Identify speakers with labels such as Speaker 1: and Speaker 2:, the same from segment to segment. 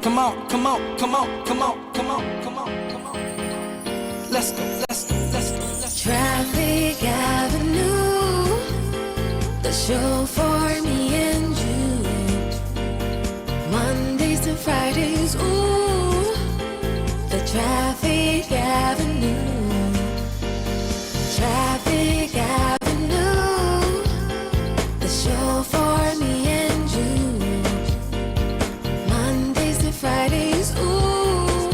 Speaker 1: Come on, come on, come on, come on, come on, come on, come on. Let's go, let's go, let's go, let's go.
Speaker 2: Traffic Avenue, the show for me and you. Mondays to Fridays, ooh, the Traffic Avenue. Traffic Avenue, the show for me and you. Mondays to Fridays, ooh,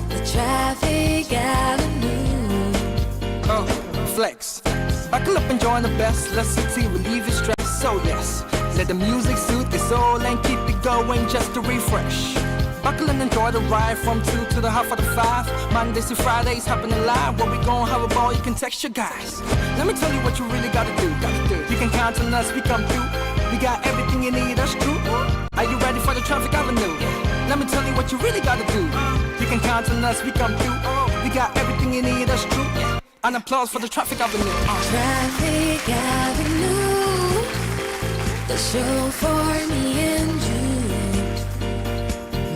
Speaker 2: the Traffic Avenue.
Speaker 1: Flex. Buckle up and join the best. Let Citi relieve your stress. So yes, let the music soothe your soul and keep it going just to refresh. Buckle and enjoy the ride from 2 to the half of the 5. Mondays to Fridays happening live. Where we gon' have a ball, you can text your guys. Let me tell you what you really gotta do. You can count on us, we come through. We got everything you need, that's true. Are you ready for the Traffic Avenue? Let me tell you what you really gotta do. You can count on us, we come through. We got everything you need, that's true. An applause for the Traffic Avenue.
Speaker 2: Traffic Avenue, the show for me and you.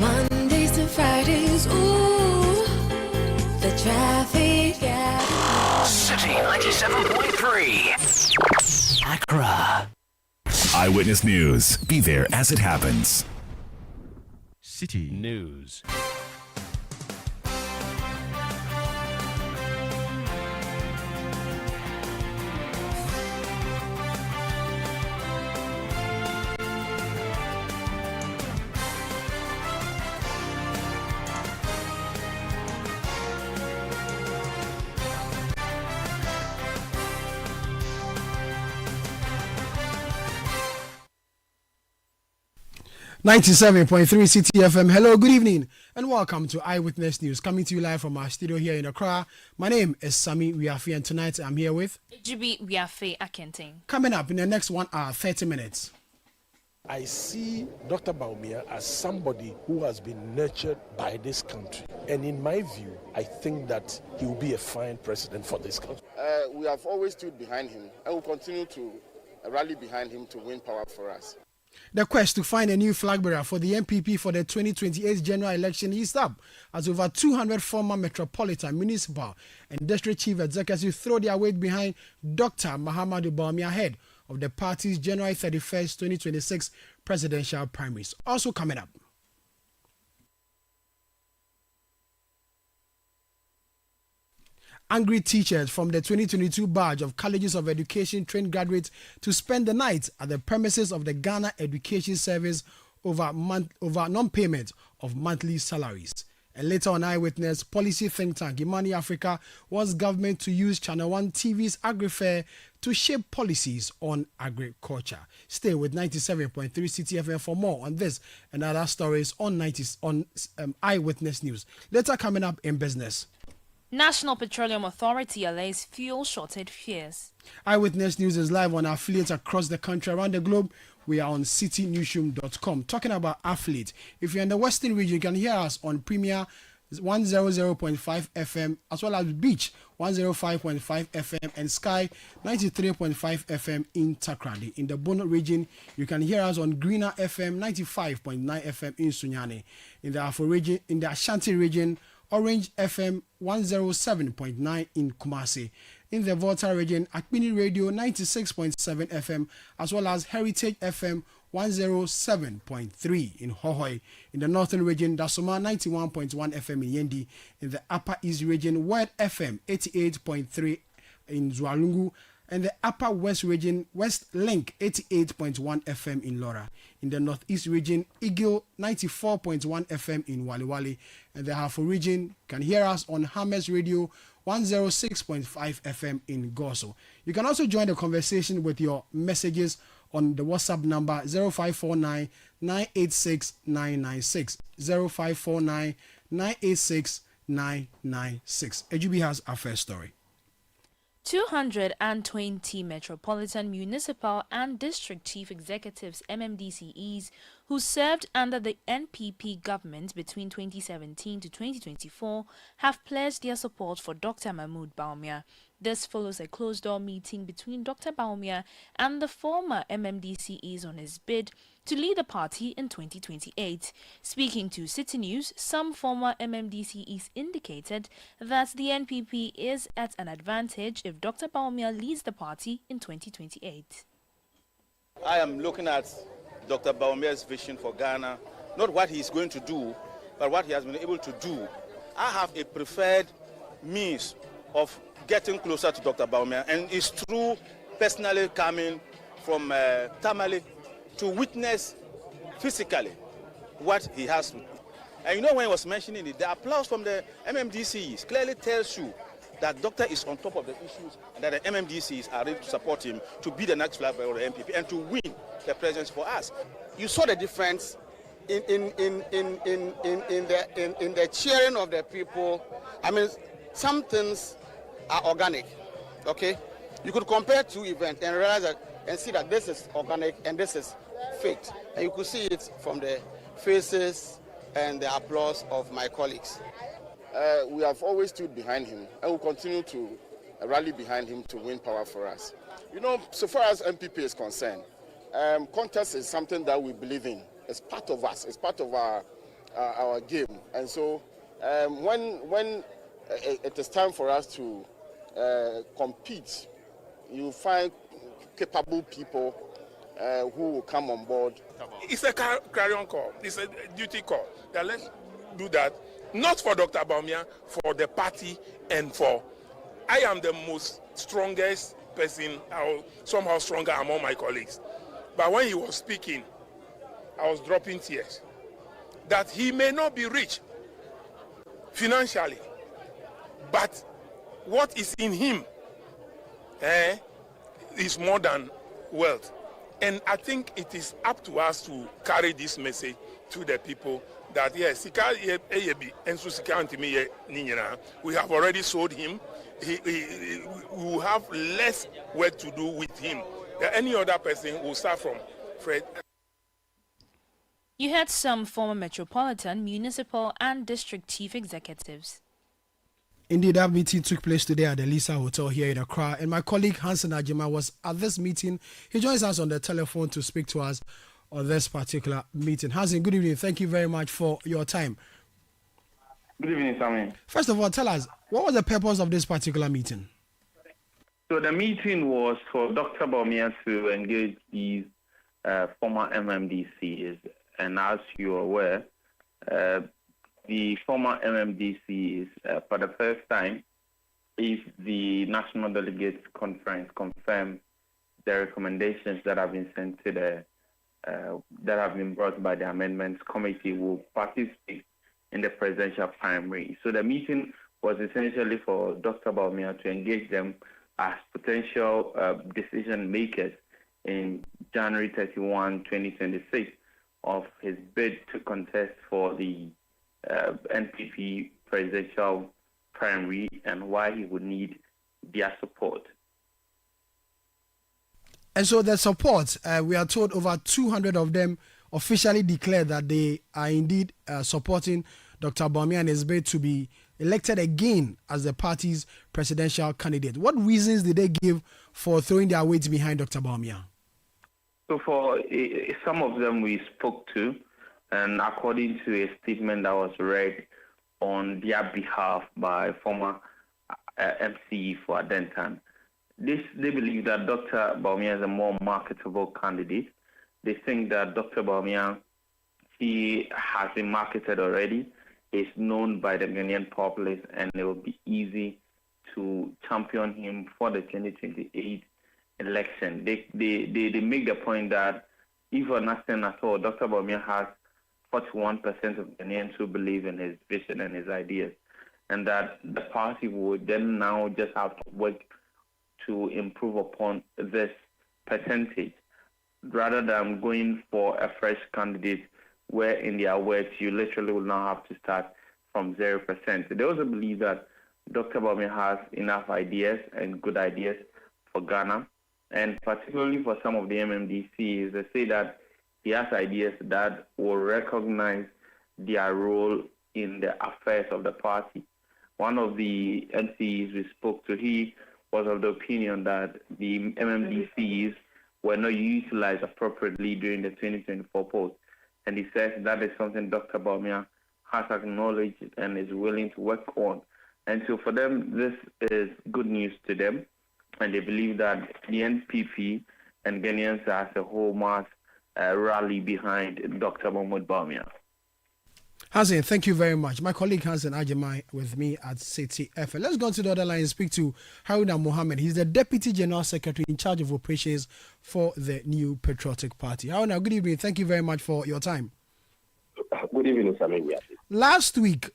Speaker 2: Mondays to Fridays, ooh, the Traffic Avenue.
Speaker 3: City 97.3. Accra.
Speaker 4: Eyewitness News. Be there as it happens.
Speaker 5: City News.
Speaker 6: .3 City FM. Hello, good evening, and welcome to Eyewitness News, coming to you live from our studio here in Accra. My name is Sami Wiafi, and tonight I'm here with
Speaker 7: Ejibi Wiafi Akenting.
Speaker 6: Coming up in the next 1 hour, 30 minutes.
Speaker 8: I see Dr. Bawumia as somebody who has been nurtured by this country. And in my view, I think that he will be a fine president for this country.
Speaker 9: We have always stood behind him and will continue to rally behind him to win power for us.
Speaker 6: The quest to find a new flag bearer for the MPP for the 2028 general election is up, as over 200 former metropolitan, municipal and district chief executives throw their weight behind Dr. Mahamudu Bawumia ahead of the party's January 31st, 2026 presidential primaries. Also coming up. Angry teachers from the 2022 batch of colleges of education trained graduates to spend the night at the premises of the Ghana Education Service over non-payment of monthly salaries. And later on Eyewitness, policy think tank Imani Africa wants government to use Channel 1 TV's AgriFair to shape policies on agriculture. Stay with 97.3 City FM for more on this and other stories on Eyewitness News. Later coming up in business.
Speaker 7: National Petroleum Authority allays fuel shortage fears.
Speaker 6: Eyewitness News is live on affiliates across the country, around the globe. We are on citynewsroom.com. Talking about affiliate, if you're in the Western region, you can hear us on Premier 100.5 FM, as well as Beach 105.5 FM and Sky 93.5 FM in Takrady. In the Bono region, you can hear us on Greener FM 95.9 FM in Sunyani. In the Afro region, in the Ashanti region, Orange FM 107.9 in Kumasi. In the Volta region, Akpini Radio 96.7 FM, as well as Heritage FM 107.3 in Hohoi. In the Northern region, Dasoma 91.1 FM in Yendi. In the Upper East region, Word FM 88.3 in Zwalungu. And the Upper West region, West Link 88.1 FM in Lora. In the Northeast region, Eagle 94.1 FM in Waliwali. And the Hafo region can hear us on Hammers Radio 106.5 FM in Goso. You can also join the conversation with your messages on the WhatsApp number 0549 986 996. 0549 986 996. AGB has our first story.
Speaker 7: 220 metropolitan, municipal and district chief executives MMDCEs who served under the NPP government between 2017 to 2024 have pledged their support for Dr. Mahamudu Bawumia. This follows a closed-door meeting between Dr. Bawumia and the former MMDCEs on his bid to lead the party in 2028. Speaking to Citi News, some former MMDCEs indicated that the NPP is at an advantage if Dr. Bawumia leads the party in 2028.
Speaker 10: I am looking at Dr. Bawumia's vision for Ghana, not what he's going to do, but what he has been able to do. I have a preferred means of getting closer to Dr. Bawumia, and it's through personally coming from Tamale to witness physically what he has to do. And you know, when he was mentioning it, the applause from the MMDCs clearly tells you that Doctor is on top of the issues and that the MMDCs are ready to support him to be the next flag bearer of the MPP and to win the presidency for us.
Speaker 11: You saw the difference in the cheering of the people. I mean, some things are organic, okay? You could compare two events and realize that and see that this is organic and this is faked. And you could see it from the faces and the applause of my colleagues.
Speaker 9: We have always stood behind him and will continue to rally behind him to win power for us. You know, so far as MPP is concerned, contest is something that we believe in. It's part of us. It's part of our game. And so when it is time for us to compete, you find capable people who will come on board.
Speaker 8: It's a carry-on call. It's a duty call. That let's do that, not for Dr. Bawumia, for the party and for... I am the most strongest person, or somehow stronger among my colleagues. But when he was speaking, I was dropping tears. That he may not be rich financially, but what is in him is more than wealth. And I think it is up to us to carry this message to the people that yes, we have already sold him. We will have less work to do with him. Any other person will start from Fred.
Speaker 7: You had some former metropolitan, municipal and district chief executives.
Speaker 6: Indeed, that meeting took place today at the Lisa Hotel here in Accra, and my colleague Hansen Ajima was at this meeting. He joins us on the telephone to speak to us on this particular meeting. Hansen, good evening. Thank you very much for your time.
Speaker 12: Good evening, Sammy.
Speaker 6: First of all, tell us, what was the purpose of this particular meeting?
Speaker 12: So the meeting was for Dr. Bawumia to engage these former MMDCs, and as you are aware, the former MMDCs, for the first time, if the National Delegates Conference confirm the recommendations that have been sent to the that have been brought by the Amendments Committee, will participate in the presidential primary. So the meeting was essentially for Dr. Bawumia to engage them as potential decision makers in January 31, 2026, of his bid to contest for the NPP presidential primary and why he would need their support.
Speaker 6: And so the support, we are told over 200 of them officially declared that they are indeed supporting Dr. Bawumia and his bid to be elected again as the party's presidential candidate. What reasons did they give for throwing their weight behind Dr. Bawumia?
Speaker 12: So for some of them we spoke to, and according to a statement that was read on their behalf by former MCE for Adentan, they believe that Dr. Bawumia is a more marketable candidate. They think that Dr. Bawumia, he has been marketed already, is known by the Ghanaian populace, and it will be easy to champion him for the 2028 election. They make the point that if for nothing at all, Dr. Bawumia has 41% of Ghanaians who believe in his vision and his ideas, and that the party would then now just have to work to improve upon this percentage, rather than going for a fresh candidate where, in their words, you literally will now have to start from 0%. They also believe that Dr. Bawumia has enough ideas and good ideas for Ghana, and particularly for some of the MMDCs, they say that he has ideas that will recognize their role in the affairs of the party. One of the NCEs we spoke to, he was of the opinion that the MMDCs were not utilized appropriately during the 2024 polls. And he says that is something Dr. Bawumia has acknowledged and is willing to work on. And so for them, this is good news to them. And they believe that the NPP and Ghanaians as a whole must rally behind Dr. Mahmoud Bawumia.
Speaker 6: Hansen, thank you very much. My colleague Hansen Ajamai with me at Citi FM. Let's go to the other line and speak to Haruna Mohammed. He's the Deputy General Secretary in charge of operations for the New Patriotic Party. Haruna, good evening. Thank you very much for your time.
Speaker 13: Good evening, Samir.
Speaker 6: Last week,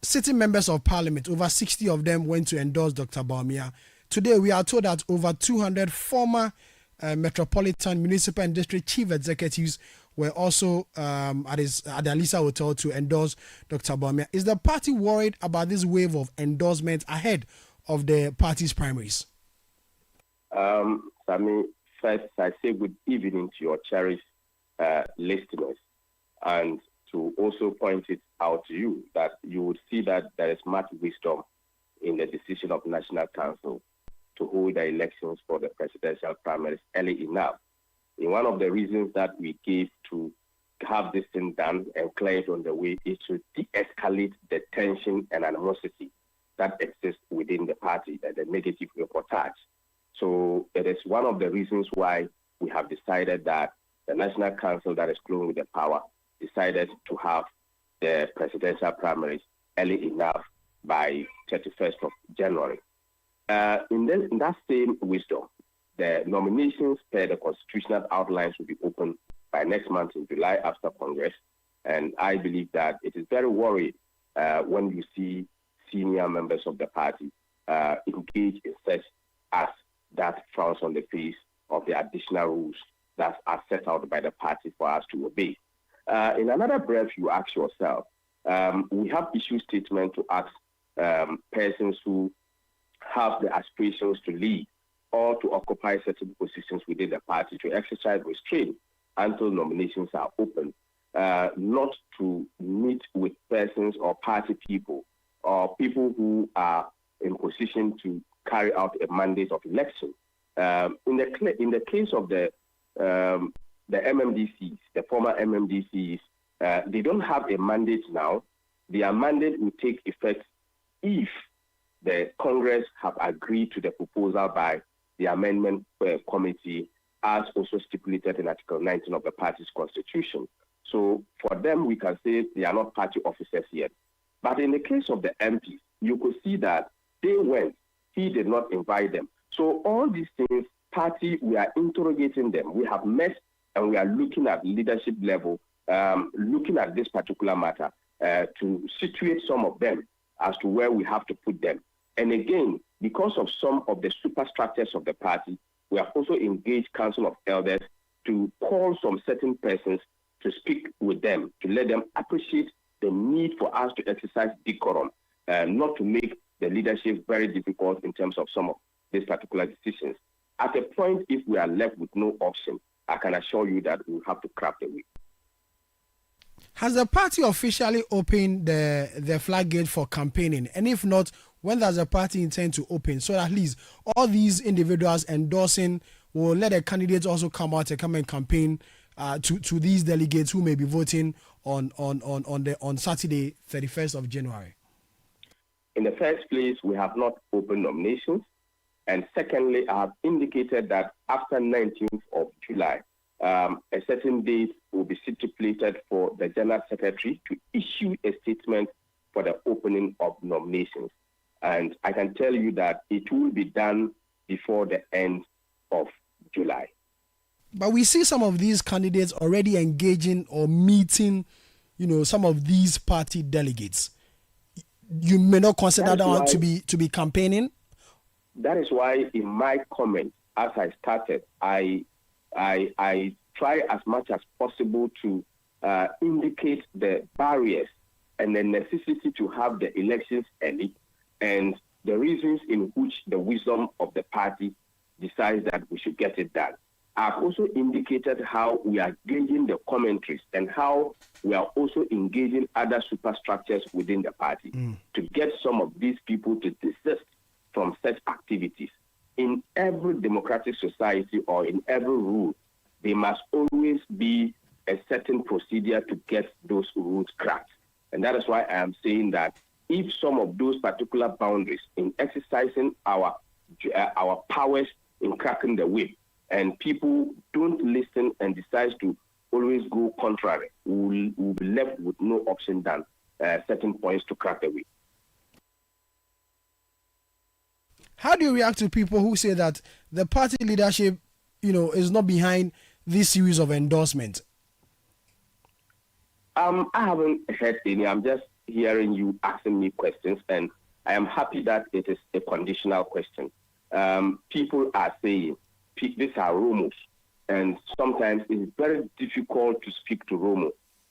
Speaker 6: sitting members of parliament, over 60 of them went to endorse Dr. Bawumia. Today, we are told that over 200 former metropolitan, municipal and district chief executives were also at the Alisa Hotel to endorse Dr. Bawumia. Is the party worried about this wave of endorsements ahead of the party's primaries?
Speaker 13: Sammy, first I say good evening to your cherished listeners, and to also point it out to you that you would see that there is much wisdom in the decision of National Council to hold the elections for the presidential primaries early enough. In one of the reasons that we gave to have this thing done and clear it on the way is to de-escalate the tension and animosity that exists within the party and the negative reportage. So it is one of the reasons why we have decided that the National Council that is close with the power decided to have the presidential primaries early enough by 31st of January. In that same wisdom, the nominations per the constitutional outlines will be open by next month in July after Congress. And I believe that it is very worrying when you see senior members of the party engage in such as that frowns on the face of the additional rules that are set out by the party for us to obey. In another breath, you ask yourself, we have issued statements to ask persons who have the aspirations to lead or to occupy certain positions within the party to exercise restraint until nominations are open, not to meet with persons or party people or people who are in position to carry out a mandate of election. In the case of the MMDCs, the former MMDCs, they don't have a mandate now. Their mandate will take effect if the Congress have agreed to the proposal by the amendment committee as also stipulated in Article 19 of the party's constitution. So for them, we can say they are not party officers yet. But in the case of the MPs, you could see that they went, he did not invite them. So all these things, party, we are interrogating them. We have met and we are looking at leadership level, looking at this particular matter to situate some of them as to where we have to put them. And again, because of some of the superstructures of the party, we have also engaged Council of Elders to call some certain persons to speak with them, to let them appreciate the need for us to exercise decorum, not to make the leadership very difficult in terms of some of these particular decisions. At a point, if we are left with no option, I can assure you that we'll have to craft a way.
Speaker 6: Has the party officially opened the floodgate for campaigning? And if not, when does the party intend to open? So at least all these individuals endorsing will let the candidates also come out and come and campaign to these delegates who may be voting on Saturday, 31st of January.
Speaker 13: In the first place, we have not opened nominations. And secondly, I have indicated that after 19th of July, a certain date will be stipulated for the General Secretary to issue a statement for the opening of nominations. And I can tell you that it will be done before the end of July.
Speaker 6: But we see some of these candidates already engaging or meeting, some of these party delegates. You may not consider that one to be campaigning.
Speaker 13: That is why in my comment, as I started, I try as much as possible to indicate the barriers and the necessity to have the elections early and the reasons in which the wisdom of the party decides that we should get it done. I've also indicated how we are gauging the commentaries and how we are also engaging other superstructures within the party to get some of these people to desist from such activities. in every democratic society or in every rule, there must always be a certain procedure to get those rules cracked. And that is why I am saying that if some of those particular boundaries in exercising our powers in cracking the whip, and people don't listen and decide to always go contrary, we'll be left with no option than certain points to crack the whip.
Speaker 6: How do you react to people who say that the party leadership, is not behind this series of endorsements?
Speaker 13: I haven't heard any. I'm just hearing you asking me questions, and I am happy that it is a conditional question. People are saying these are rumors, and sometimes it's very difficult to speak to rumor.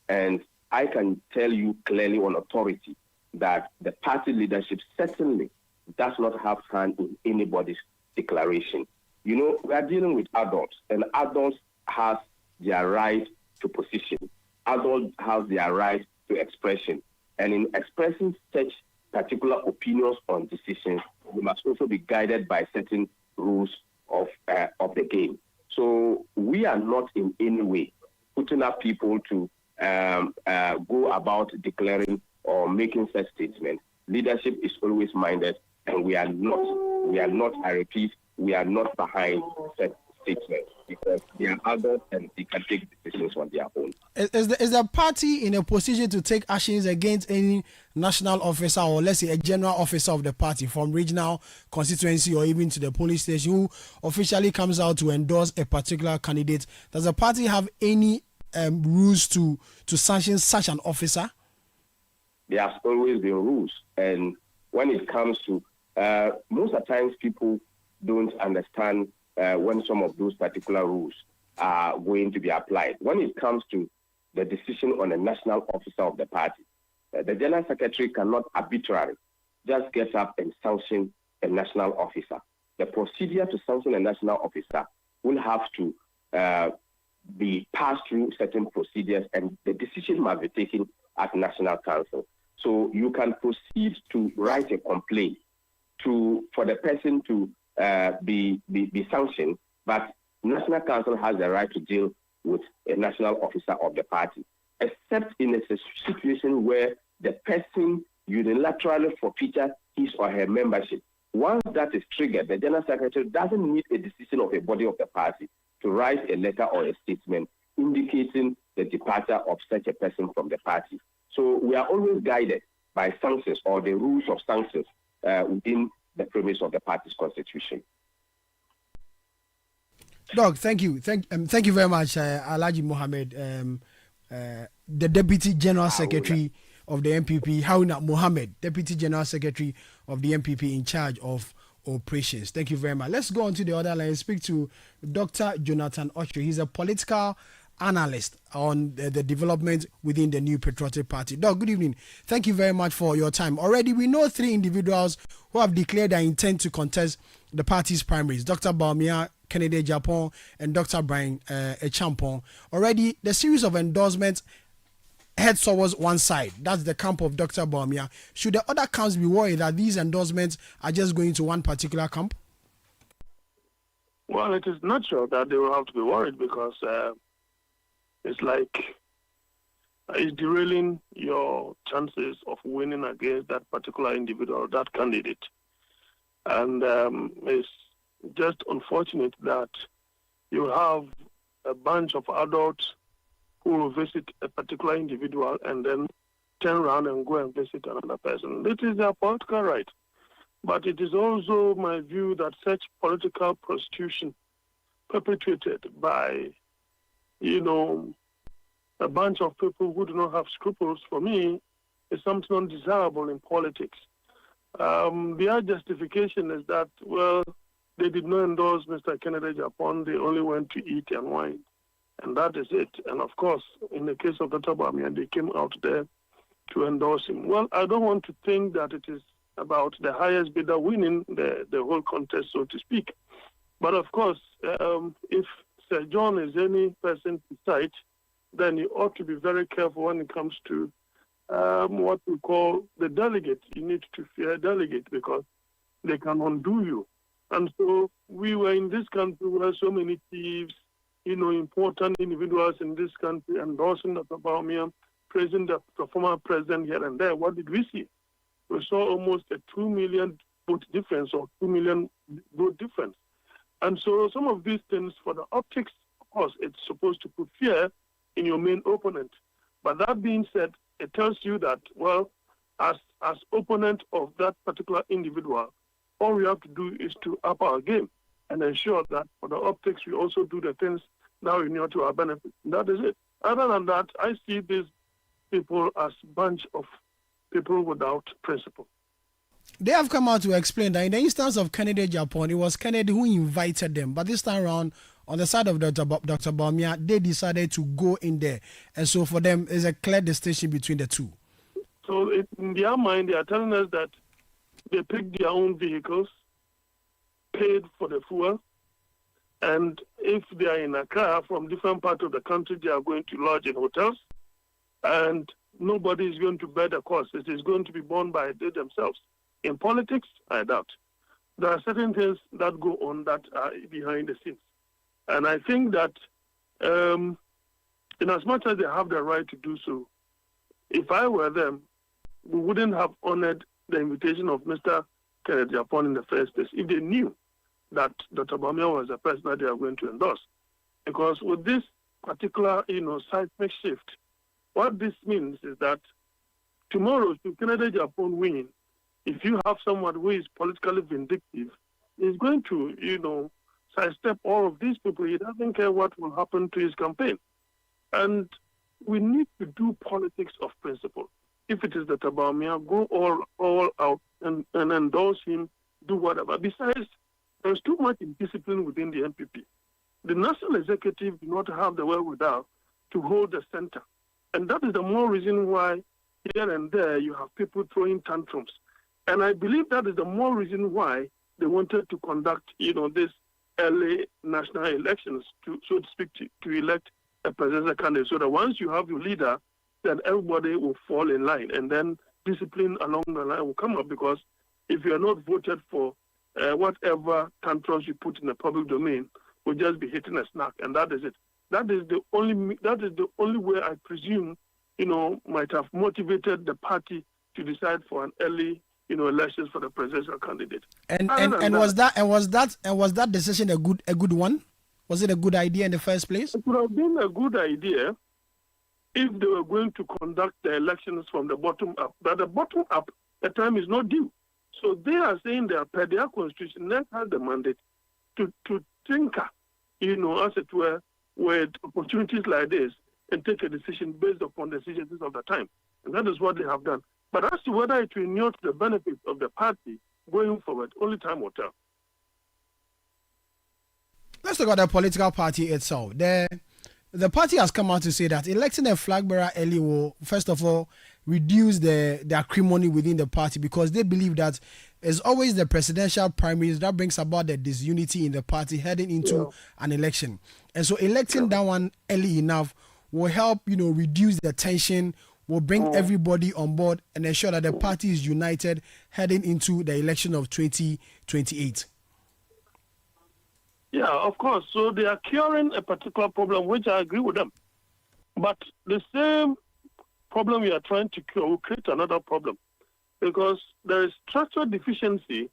Speaker 13: And I can tell you clearly on authority that the party leadership certainly does not have hand in anybody's declaration. We are dealing with adults, and adults have their right to position. Adults have their right to expression. And in expressing such particular opinions on decisions, we must also be guided by certain rules of the game. So we are not in any way putting up people to go about declaring or making such statements. Leadership is always minded, and we are not, I repeat, we are not behind such statements because they are adults and they can take decisions on their own.
Speaker 6: Is the party in a position to take actions against any national officer or let's say a general officer of the party from regional constituency or even to the police station who officially comes out to endorse a particular candidate? Does the party have any rules to sanction such an officer?
Speaker 13: There has always been rules, and when it comes to most of the times people don't understand when some of those particular rules are going to be applied. When it comes to the decision on a national officer of the party, the General Secretary cannot arbitrarily just get up and sanction a national officer. The procedure to sanction a national officer will have to be passed through certain procedures, and the decision must be taken at National Council. So you can proceed to write a complaint for the person to be sanctioned, but National Council has the right to deal with a national officer of the party, except in a situation where the person unilaterally forfeited his or her membership. Once that is triggered, the General Secretary doesn't need a decision of a body of the party to write a letter or a statement indicating the departure of such a person from the party. So we are always guided by sanctions or the rules of sanctions within the premise of the party's constitution.
Speaker 6: Doug, thank you. Thank you very much, Alhaji Mohammed, the Deputy General Secretary of the MPP, Haruna Mohammed, Deputy General Secretary of the MPP in charge of operations. Thank you very much. Let's go on to the other line and speak to Dr. Jonathan Ocho. He's a political analyst on the development within the New Patriotic Party. Doug, good evening. Thank you very much for your time. Already, we know 3 individuals who have declared their intent to contest the party's primaries, Dr. Bawumia, Kennedy Japan, and Dr. Brian Echampong. Already, the series of endorsements heads towards one side. That's the camp of Dr. Bawumia. Should the other camps be worried that these endorsements are just going to one particular camp?
Speaker 14: Well, it is natural that they will have to be worried because it's like it's derailing your chances of winning against that particular individual, that candidate. And it's just unfortunate that you have a bunch of adults who will visit a particular individual and then turn around and go and visit another person. It is their political right. But it is also my view that such political prostitution perpetrated by, a bunch of people who do not have scruples, for me, is something undesirable in politics. Their justification is that, well, they did not endorse Mr. Kennedy Japan, they only went to eat and wine. And that is it. And of course, in the case of Dr. Bawumia, they came out there to endorse him. Well, I don't want to think that it is about the highest bidder winning the whole contest, so to speak. But of course, if Sir John is any person to cite, then you ought to be very careful when it comes to what we call the delegate. You need to fear a delegate because they can undo you. And so we were in this country where so many thieves, important individuals in this country endorsing Dr. Bawumia, praising the former president here and there. What did we see? We saw almost a 2 million vote difference or 2 million vote difference. And so some of these things, for the optics, of course, it's supposed to put fear in your main opponent. But that being said, it tells you that, well, as opponent of that particular individual, all we have to do is to up our game and ensure that for the optics, we also do the things now to our benefit. That is it. Other than that, I see these people as a bunch of people without principle.
Speaker 6: They have come out to explain that in the instance of Kennedy Japan, it was Kennedy who invited them. But this time around, on the side of Dr. Bawumia, they decided to go in there. And so for them, there's a clear distinction between the two.
Speaker 14: So in their mind, they are telling us that they picked their own vehicles, paid for the fuel, and if they are in a car from different parts of the country, they are going to lodge in hotels, and nobody is going to bear the cost. It is going to be borne by they themselves. In politics, I doubt. There are certain things that go on that are behind the scenes. And I think that in as much as they have the right to do so, if I were them, we wouldn't have honored the invitation of Mr. Kennedy Japan in the first place if they knew that Dr. Bawumia was the person that they are going to endorse. Because with this particular, seismic shift, what this means is that tomorrow, should Kennedy Japan win, if you have someone who is politically vindictive, he's going to, sidestep all of these people. He doesn't care what will happen to his campaign. And we need to do politics of principle. If it is Dr. Bawumia, go all out and endorse him, do whatever. Besides, there's too much indiscipline within the NPP. The national executive do not have the wherewithal to hold the center. And that is the more reason why here and there you have people throwing tantrums. And I believe that is the more reason why they wanted to conduct, this early national elections, so to speak, to elect a presidential candidate. So that once you have your leader, then everybody will fall in line, and then discipline along the line will come up. Because if you are not voted for, whatever tantrums you put in the public domain will just be hitting a snack, and that is it. That is the only way I presume, might have motivated the party to decide for an early, elections for the presidential candidate.
Speaker 6: And was that decision a good one? Was it a good idea in the first place?
Speaker 14: It would have been a good idea if they were going to conduct the elections from the bottom up. But the bottom up, the time is not due. So they are saying that per their constitution, NEC has the mandate to tinker, as it were, with opportunities like this and take a decision based upon the decisions of the time. And that is what they have done. But as to whether it will inure to the benefit of the party going forward, only time will tell.
Speaker 6: Let's talk about the political party itself. The party has come out to say that electing a flag bearer early will, first of all, reduce the acrimony within the party, because they believe that it's always the presidential primaries that brings about the disunity in the party heading into an election. And so electing that one early enough will help, reduce the tension, will bring everybody on board and ensure that the party is united heading into the election of 2028.
Speaker 14: Yeah, of course. So they are curing a particular problem, which I agree with them. But the same problem we are trying to cure will create another problem, because there is structural deficiency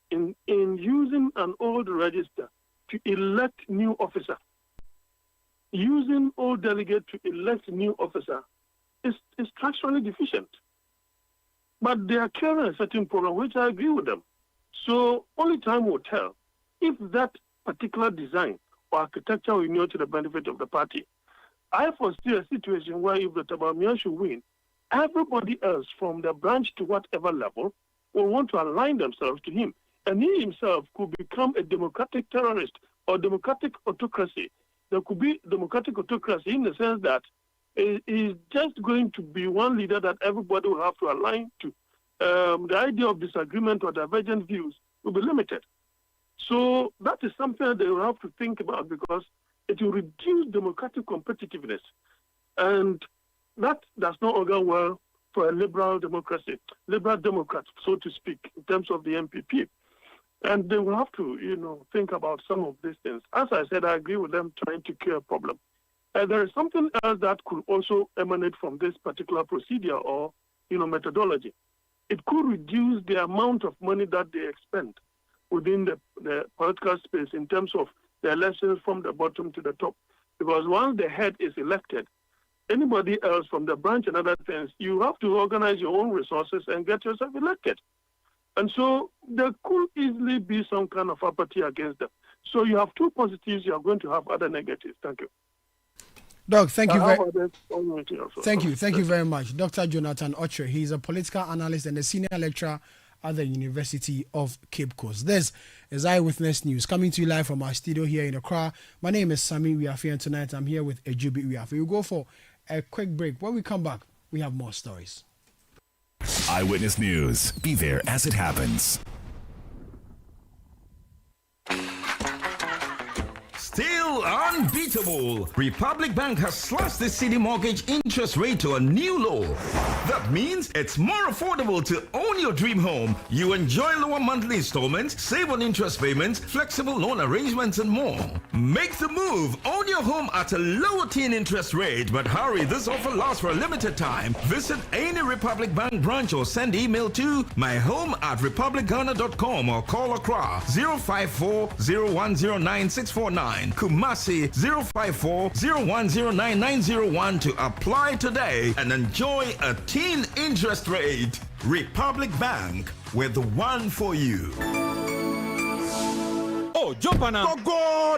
Speaker 14: in using an old register to elect new officer. Using old delegate to elect new officer is structurally deficient. But they are curing a certain problem, which I agree with them. So only time will tell if that particular design or architecture will inure to the benefit of the party. I foresee a situation where if Dr. Bawumia should win, everybody else from the branch to whatever level will want to align themselves to him. And he himself could become a democratic terrorist or democratic autocracy. There could be democratic autocracy in the sense that it is just going to be one leader that everybody will have to align to. The idea of disagreement or divergent views will be limited. So that is something they will have to think about, because it will reduce democratic competitiveness. And that does not augur well for a liberal democracy, liberal Democrat, so to speak, in terms of the MPP. And they will have to, think about some of these things. As I said, I agree with them trying to cure a problem. There is something else that could also emanate from this particular procedure or, methodology. It could reduce the amount of money that they expend within the political space in terms of the elections from the bottom to the top. Because once the head is elected, anybody else from the branch and other things, you have to organize your own resources and get yourself elected. And so there could easily be some kind of apathy against them. So you have two positives, you are going to have other negatives. Thank you.
Speaker 6: Doc, thank you
Speaker 14: Thank
Speaker 6: you. Thank you very much. Dr. Jonathan Otre, he's a political analyst and a senior lecturer at the University of Cape Coast. This is Eyewitness News, coming to you live from our studio here in Accra. My name is Sami Wiafe, and tonight I'm here with Ejubi Wiafe. We'll go for a quick break. When we come back, we have more stories.
Speaker 4: Eyewitness News. Be there as it happens.
Speaker 15: Still unbeatable. Republic Bank has slashed the Citi mortgage interest rate to a new low. That means it's more affordable to own your dream home. You enjoy lower monthly installments, save on interest payments, flexible loan arrangements, and more. Make the move. Own your home at a lower teen interest rate. But hurry, this offer lasts for a limited time. Visit any Republic Bank branch or send email to myhome@republicghana.com or call Accra 054-0109-649. Kumasi 054-0109-901 to apply today and enjoy a teen interest rate. Republic Bank, we're the one for you.
Speaker 16: Oh, jump on now. Go,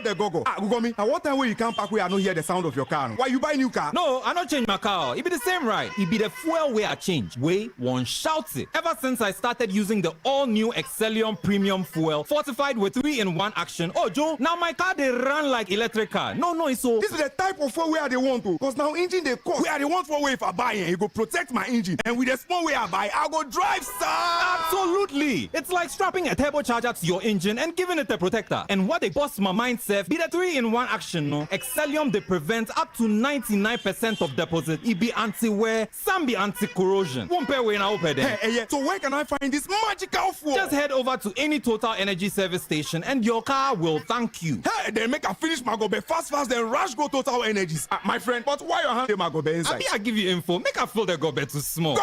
Speaker 16: me. Now, what time will you come back where I don't hear the sound of your car? Why you buy new car? No, I not change my car. It be the same, right? It be the fuel way I change. Way one shouts it. Ever since I started using the all-new Excellium Premium Fuel, fortified with 3-in-1 action. Oh, Joe, now my car they run like electric car. No, it's so. This is the type of fuel where they want to. Because now engine they cost. Where they want for way if I buy it, it go protect my engine. And with the small way I buy, I go drive, sir. Absolutely. It's like strapping a turbocharger to your engine and giving it a protector. And what they bust my mind, Seth, be the 3-in-1 action, no? Excellium, they prevent up to 99% of deposit. It be anti-wear, some be anti-corrosion. Won't pay when I open them. Hey, so where can I find this magical fuel? Just head over to any Total Energy service station and your car will thank you. Hey, they make a finish my gobe fast, then rush go Total Energies. My friend, but why you hand my gobe inside? I give you info. Make a fill the gobe too small. Go!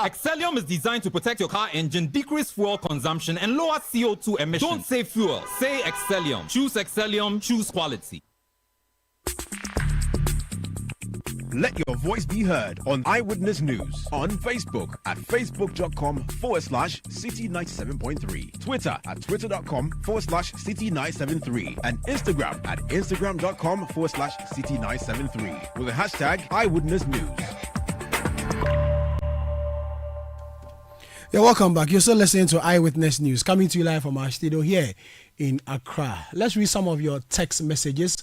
Speaker 16: Excellium is designed to protect your car engine, decrease fuel consumption, and lower CO2 emissions. Don't say fuel, say Excellium. Choose Excellium, choose quality.
Speaker 5: Let your voice be heard on Eyewitness News on Facebook at facebook.com/Citi97.3, Twitter at twitter.com/Citi973, and Instagram at instagram.com/Citi973 with the hashtag Eyewitness News.
Speaker 6: Yeah, welcome back. You're still listening to Eyewitness News, coming to you live from our studio here in Accra. Let's read some of your text messages.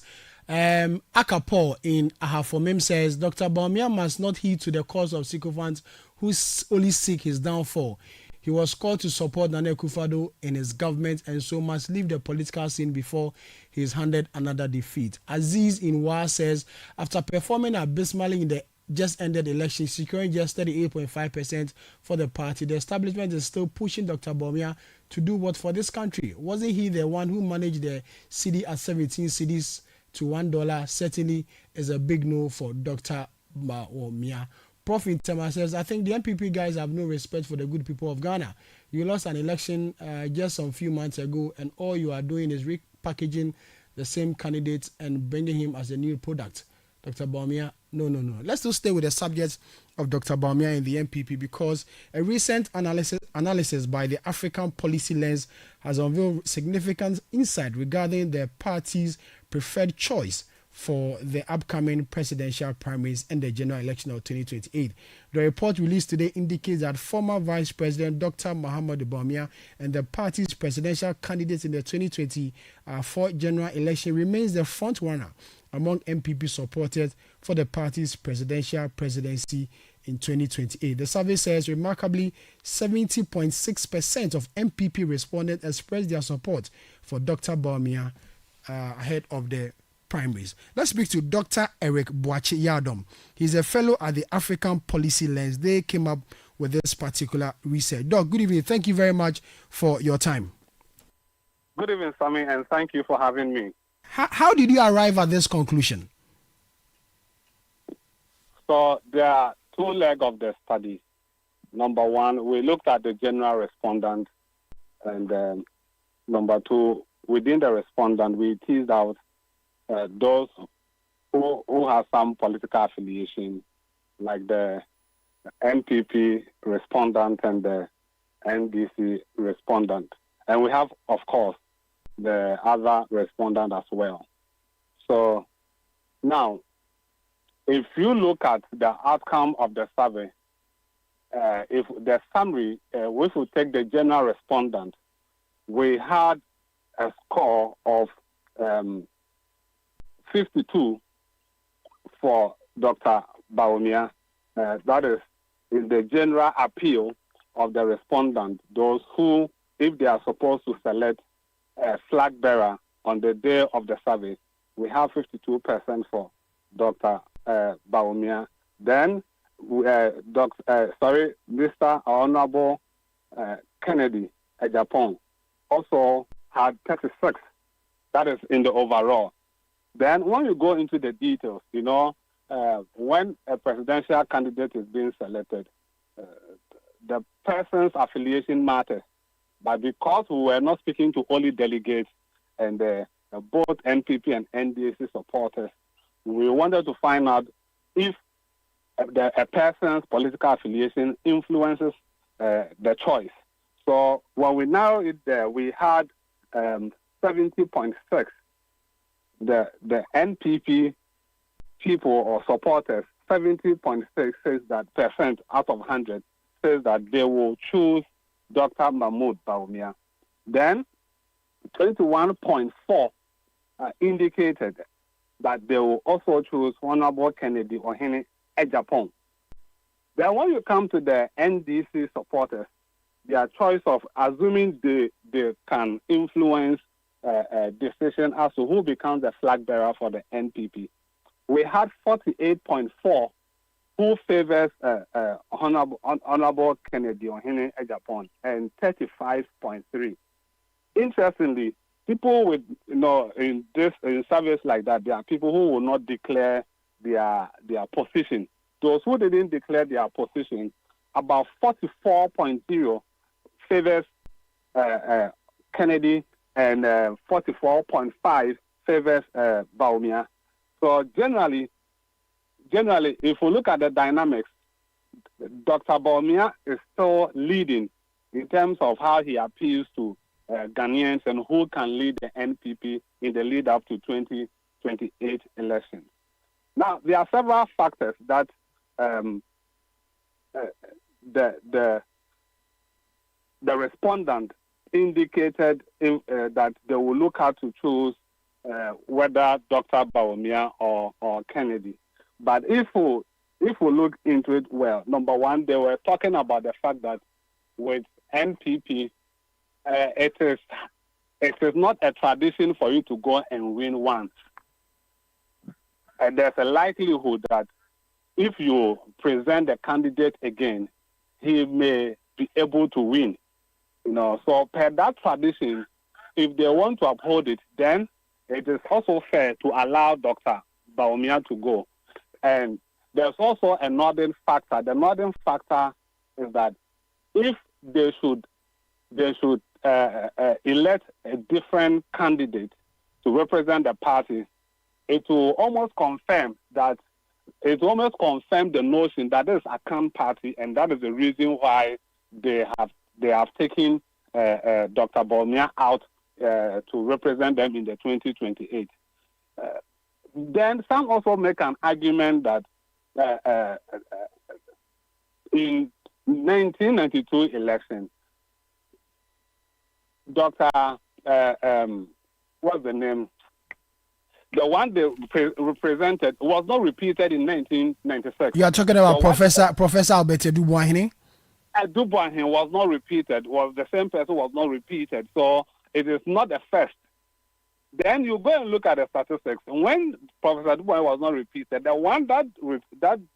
Speaker 6: Akapo in Ahafomim says, Dr. Baumia must not heed to the cause of sycophants who only seek his downfall. He was called to support Nana Akufo-Addo in his government and so must leave the political scene before he is handed another defeat. Aziz in Wa says, after performing abysmally in the just ended election, securing just 38.5% for the party, the establishment is still pushing Dr. Baumia to do what for this country? Wasn't he the one who managed the cedi at 17 cedis to $1? Certainly is a big no for Dr. Baumia. Prof. Intema says, I think the MPP guys have no respect for the good people of Ghana. You lost an election just some few months ago, and all you are doing is repackaging the same candidate and bringing him as a new product. Dr. Baumia, no. Let's still stay with the subject of Dr. Baumia in the MPP, because a recent analysis by the African Policy Lens has unveiled significant insight regarding the party's preferred choice for the upcoming presidential primaries and the general election of 2028. The report released today indicates that former Vice President Dr. Mahamudu Baumia and the party's presidential candidate in the 2024 general election remains the front runner among MPP supporters for the party's presidential presidency in 2028. The survey says remarkably 70.6% of MPP respondents expressed their support for Dr. Baumia ahead of the primaries. Let's speak to Dr. Eric Boachi Yadom. He's a fellow at the African Policy Lens. They came up with this particular research. Doc, good evening. Thank you very much for your time.
Speaker 17: Good evening, Sammy, and thank you for having me.
Speaker 6: How did you arrive at this conclusion?
Speaker 17: So there are two legs of the study. Number one, we looked at the general respondent, and number two, within the respondent, we teased out those who have some political affiliation, like the NPP respondent and the NDC respondent. And we have, of course, the other respondent as well. So now, if you look at the outcome of the survey, if the summary, if we take the general respondent, we had a score of 52 for Dr. Bawumia. That is the general appeal of the respondent, those who, if they are supposed to select a flag bearer on the day of the survey, we have 52% for Dr. Bawumia. Then, Mr. Honorable Kennedy Japan also had 36. That is in the overall. Then, when you go into the details, you know, when a presidential candidate is being selected, the person's affiliation matters. But because we were not speaking to only delegates and both NPP and NDC supporters, we wanted to find out if a person's political affiliation influences the choice. So when we narrowed it there, we had 70.6. The NPP people or supporters, 70.6 says that percent out of 100 says that they will choose Dr. Mahmoud Bawumia. Then 21.4 indicated that they will also choose Honorable Kennedy Ohene Ejapong. Then when you come to the NDC supporters, their choice of assuming they can influence a decision as to who becomes the flag bearer for the NPP. We had 48.4 who favors Honorable Kennedy Ohene Ejapong, and 35.3. Interestingly, people with, you know, in surveys like that, there are people who will not declare their position. Those who didn't declare their position, about 44.0 favors Kennedy, and 44.5 favors Bawumia. So generally, if we look at the dynamics, Dr. Bawumia is still leading in terms of how he appeals to Ghanaians and who can lead the NPP in the lead up to 2028 elections. Now, there are several factors that the respondent indicated that they will look at to choose whether Dr. Bawumia or Kennedy. But if we look into it well, number one, they were talking about the fact that with NPP, it is not a tradition for you to go and win once. And there's a likelihood that if you present the candidate again, he may be able to win. You know, so per that tradition, if they want to uphold it, then it is also fair to allow Dr. Bawumia to go. And there's also a northern factor. The northern factor is that if they should elect a different candidate to represent the party, it will almost confirm the notion that there is a camp party, and that is the reason why they have taken Dr. Bawumia out to represent them in the 2028. Then some also make an argument that in 1992 election, Dr. What's the name? The one they represented was not repeated in 1996.
Speaker 6: You are talking about Professor Albert Dubois-Hene?
Speaker 17: Dubois-Hene was not repeated. Was the same person was not repeated. So it is not the first Then you go and look at the statistics. When Professor Dubois was not repeated, the one that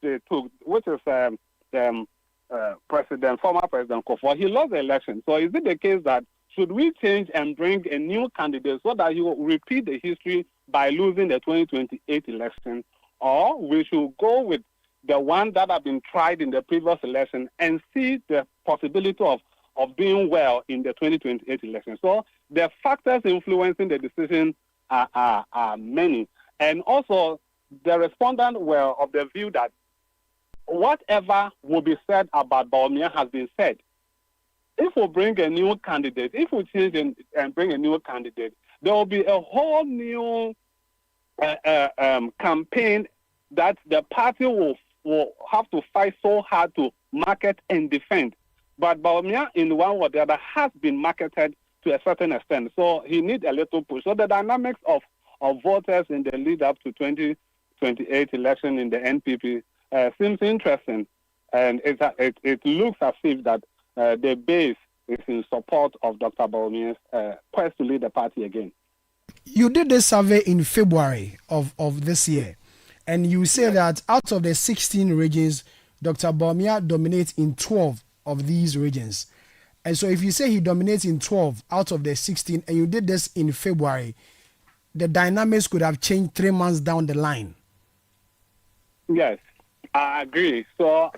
Speaker 17: they took, which is former President Kufuor, he lost the election. So is it the case that should we change and bring a new candidate so that he will repeat the history by losing the 2028 election, or we should go with the one that have been tried in the previous election and see the possibility of doing well in the 2028 election? So the factors influencing the decision are many. And also, the respondents were of the view that whatever will be said about Bawumia has been said. If we bring a new candidate, if we change and bring a new candidate, there will be a whole new campaign that the party will have to fight so hard to market and defend. But Bawumia, in one way or the other, has been marketed to a certain extent. So he needs a little push. So the dynamics of voters in the lead up to 2028 election in the NPP seems interesting. And it looks as if that the base is in support of Dr. Bawumia's quest to lead the party again.
Speaker 6: You did this survey in February of this year, and you say that out of the 16 regions, Dr. Bawumia dominates in 12 of these regions. And so if you say he dominates in 12 out of the 16, and you did this in February, the dynamics could have changed 3 months down the line.
Speaker 17: Yes, I agree. So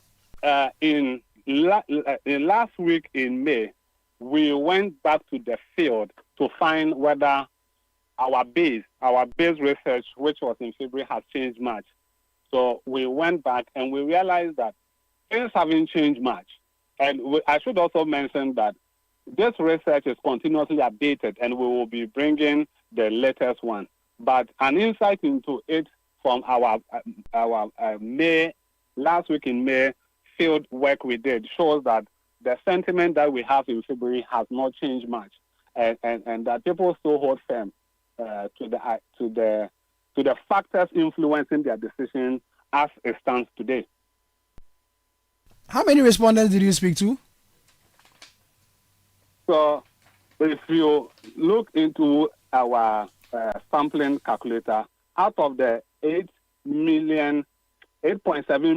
Speaker 17: in last week in May, we went back to the field to find whether our base research, which was in February, has changed much. So we went back and we realized that things haven't changed much. And I should also mention that this research is continuously updated, and we will be bringing the latest one. But an insight into it from our May, last week in May, field work we did shows that the sentiment that we have in February has not changed much, and that people still hold firm to the factors influencing their decision as it stands today.
Speaker 6: How many respondents did you speak to?
Speaker 17: So, if you look into our sampling calculator, out of the 8.7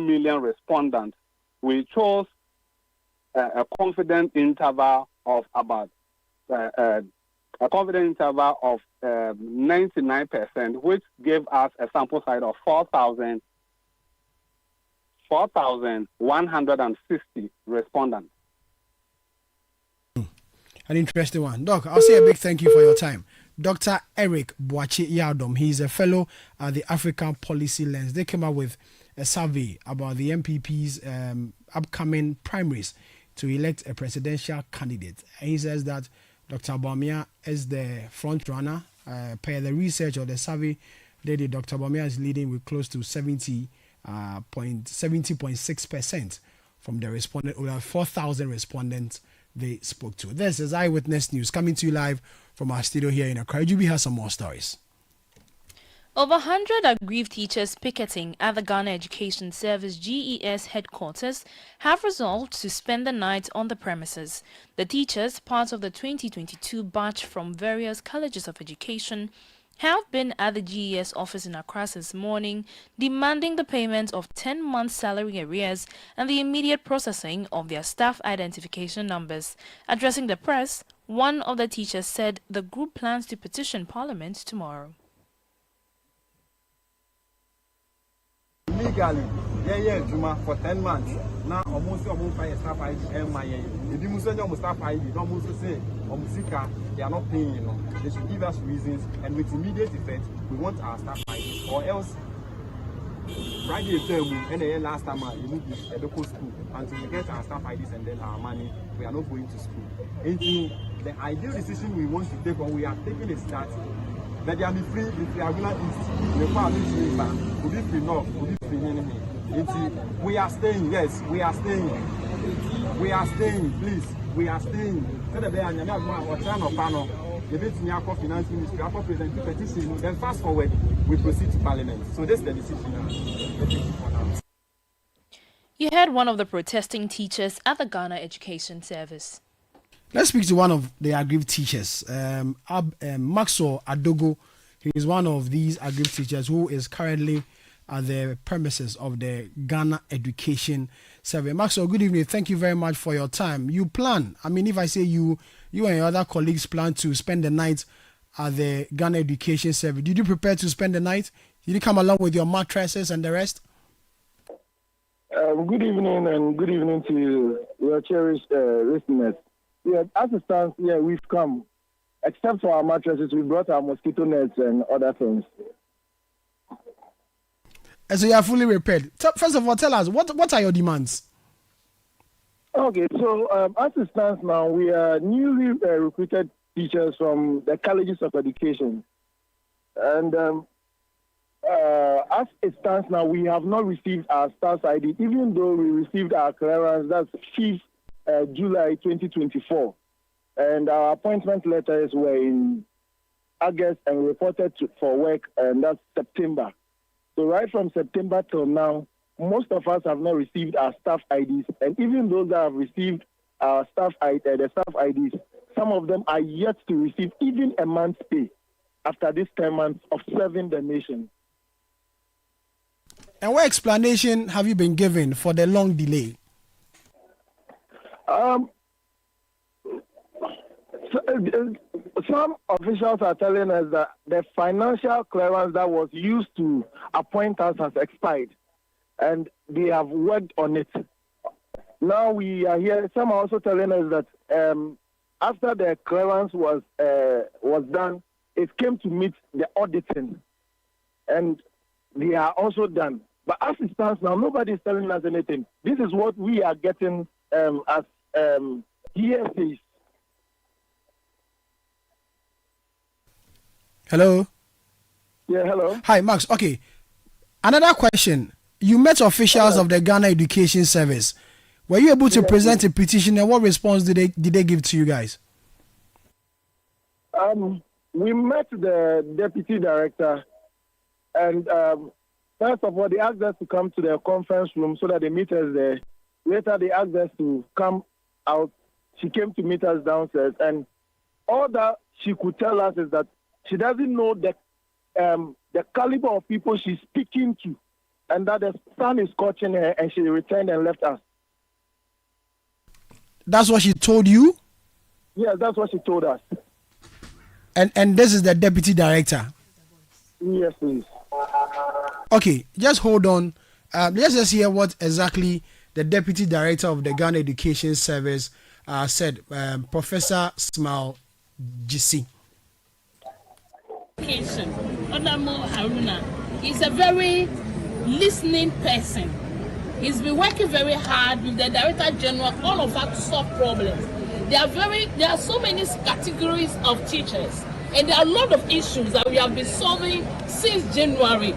Speaker 17: million respondents, we chose a confident interval of about 99%, which gave us a sample size of 4,160 respondents.
Speaker 6: An interesting one. Doc, I'll say a big thank you for your time. Dr. Eric Boachi Yadom, he's a fellow at the African Policy Lens. They came up with a survey about the MPP's upcoming primaries to elect a presidential candidate. And he says that Dr. Bawumia is the front runner. Per the research of the survey, Dr. Bawumia is leading with close to 70.6% from the respondent, over 4,000 respondents they spoke to. This is Eyewitness News coming to you live from our studio here in Accra. Jubi has some more stories.
Speaker 7: Over 100 aggrieved teachers picketing at the Ghana Education Service GES headquarters have resolved to spend the night on the premises. The teachers, part of the 2022 batch from various colleges of education, have been at the GES office in Accra this morning, demanding the payment of 10 months' salary arrears and the immediate processing of their staff identification numbers. Addressing the press, one of the teachers said the group plans to petition Parliament tomorrow.
Speaker 18: Legally, Juma for 10 months. Now, almost staff ID and my if you staff ID, don't say, they are not paying, They should give us reasons, and with immediate effect, we want our staff ID, or else Friday term and then last time you move to local school until we get our staff IDs and then our money, we are not going to school. Into the ideal decision we want to take when we are taking a start. That they are free if they are going to the family will be free enough, will be free anything. We are staying, yes, we are staying. We are staying, please. We are staying. Finance Ministry, after presenting petition, then fast forward, we proceed to Parliament. So that's the decision now.
Speaker 7: You heard one of the protesting teachers at the Ghana Education Service.
Speaker 6: Let's speak to one of the aggrieved teachers, Maxwell Adogo. He is one of these aggrieved teachers who is currently at the premises of the Ghana Education Survey. Maxwell, good evening. Thank you very much for your time. You plan, I mean, if I say you and your other colleagues plan to spend the night at the Ghana Education Survey, did you prepare to spend the night? Did you come along with your mattresses and the rest?
Speaker 19: Good evening, and good evening to your cherished listeners. Yeah, as it stands, we've come. Except for our mattresses, we brought our mosquito nets and other things.
Speaker 6: And so you are fully prepared. First of all, tell us, what are your demands?
Speaker 19: Okay, so as it stands now, we are newly recruited teachers from the colleges of education. And as it stands now, we have not received our staff ID, even though we received our clearance, that's 5th July 2024. And our appointment letters were in August and reported for work, and that's September. So right from September till now, most of us have not received our staff IDs. And even those that have received our staff IDs, some of them are yet to receive even a month's pay after this 10 months of serving the nation.
Speaker 6: And what explanation have you been given for the long delay?
Speaker 19: Some officials are telling us that the financial clearance that was used to appoint us has expired, and they have worked on it. Now we are here. Some are also telling us that after the clearance was done, it came to meet the auditing, and they are also done. But as it stands now, nobody is telling us anything. This is what we are getting as hearsays.
Speaker 6: Hello?
Speaker 19: Yeah, hello.
Speaker 6: Hi, Max. Okay. Another question. You met officials of the Ghana Education Service. Were you able to present a petition, and what response did they give to you guys?
Speaker 19: We met the deputy director, and first of all, they asked us to come to the conference room so that they meet us there. Later, they asked us to come out. She came to meet us downstairs, and all that she could tell us is that she doesn't know the caliber of people she's speaking to, and that the sun is scorching her, and she returned and left us.
Speaker 6: That's what she told you?
Speaker 19: Yes, that's what she told us.
Speaker 6: And this is the deputy director?
Speaker 19: Yes, please.
Speaker 6: Okay, just hold on. Let's just hear what exactly the deputy director of the Ghana Education Service said, Professor Smile GC.
Speaker 20: Honorable Haruna is a very listening person. He's been working very hard with the Director General, all of us, to solve problems. There are so many categories of teachers, and there are a lot of issues that we have been solving since January.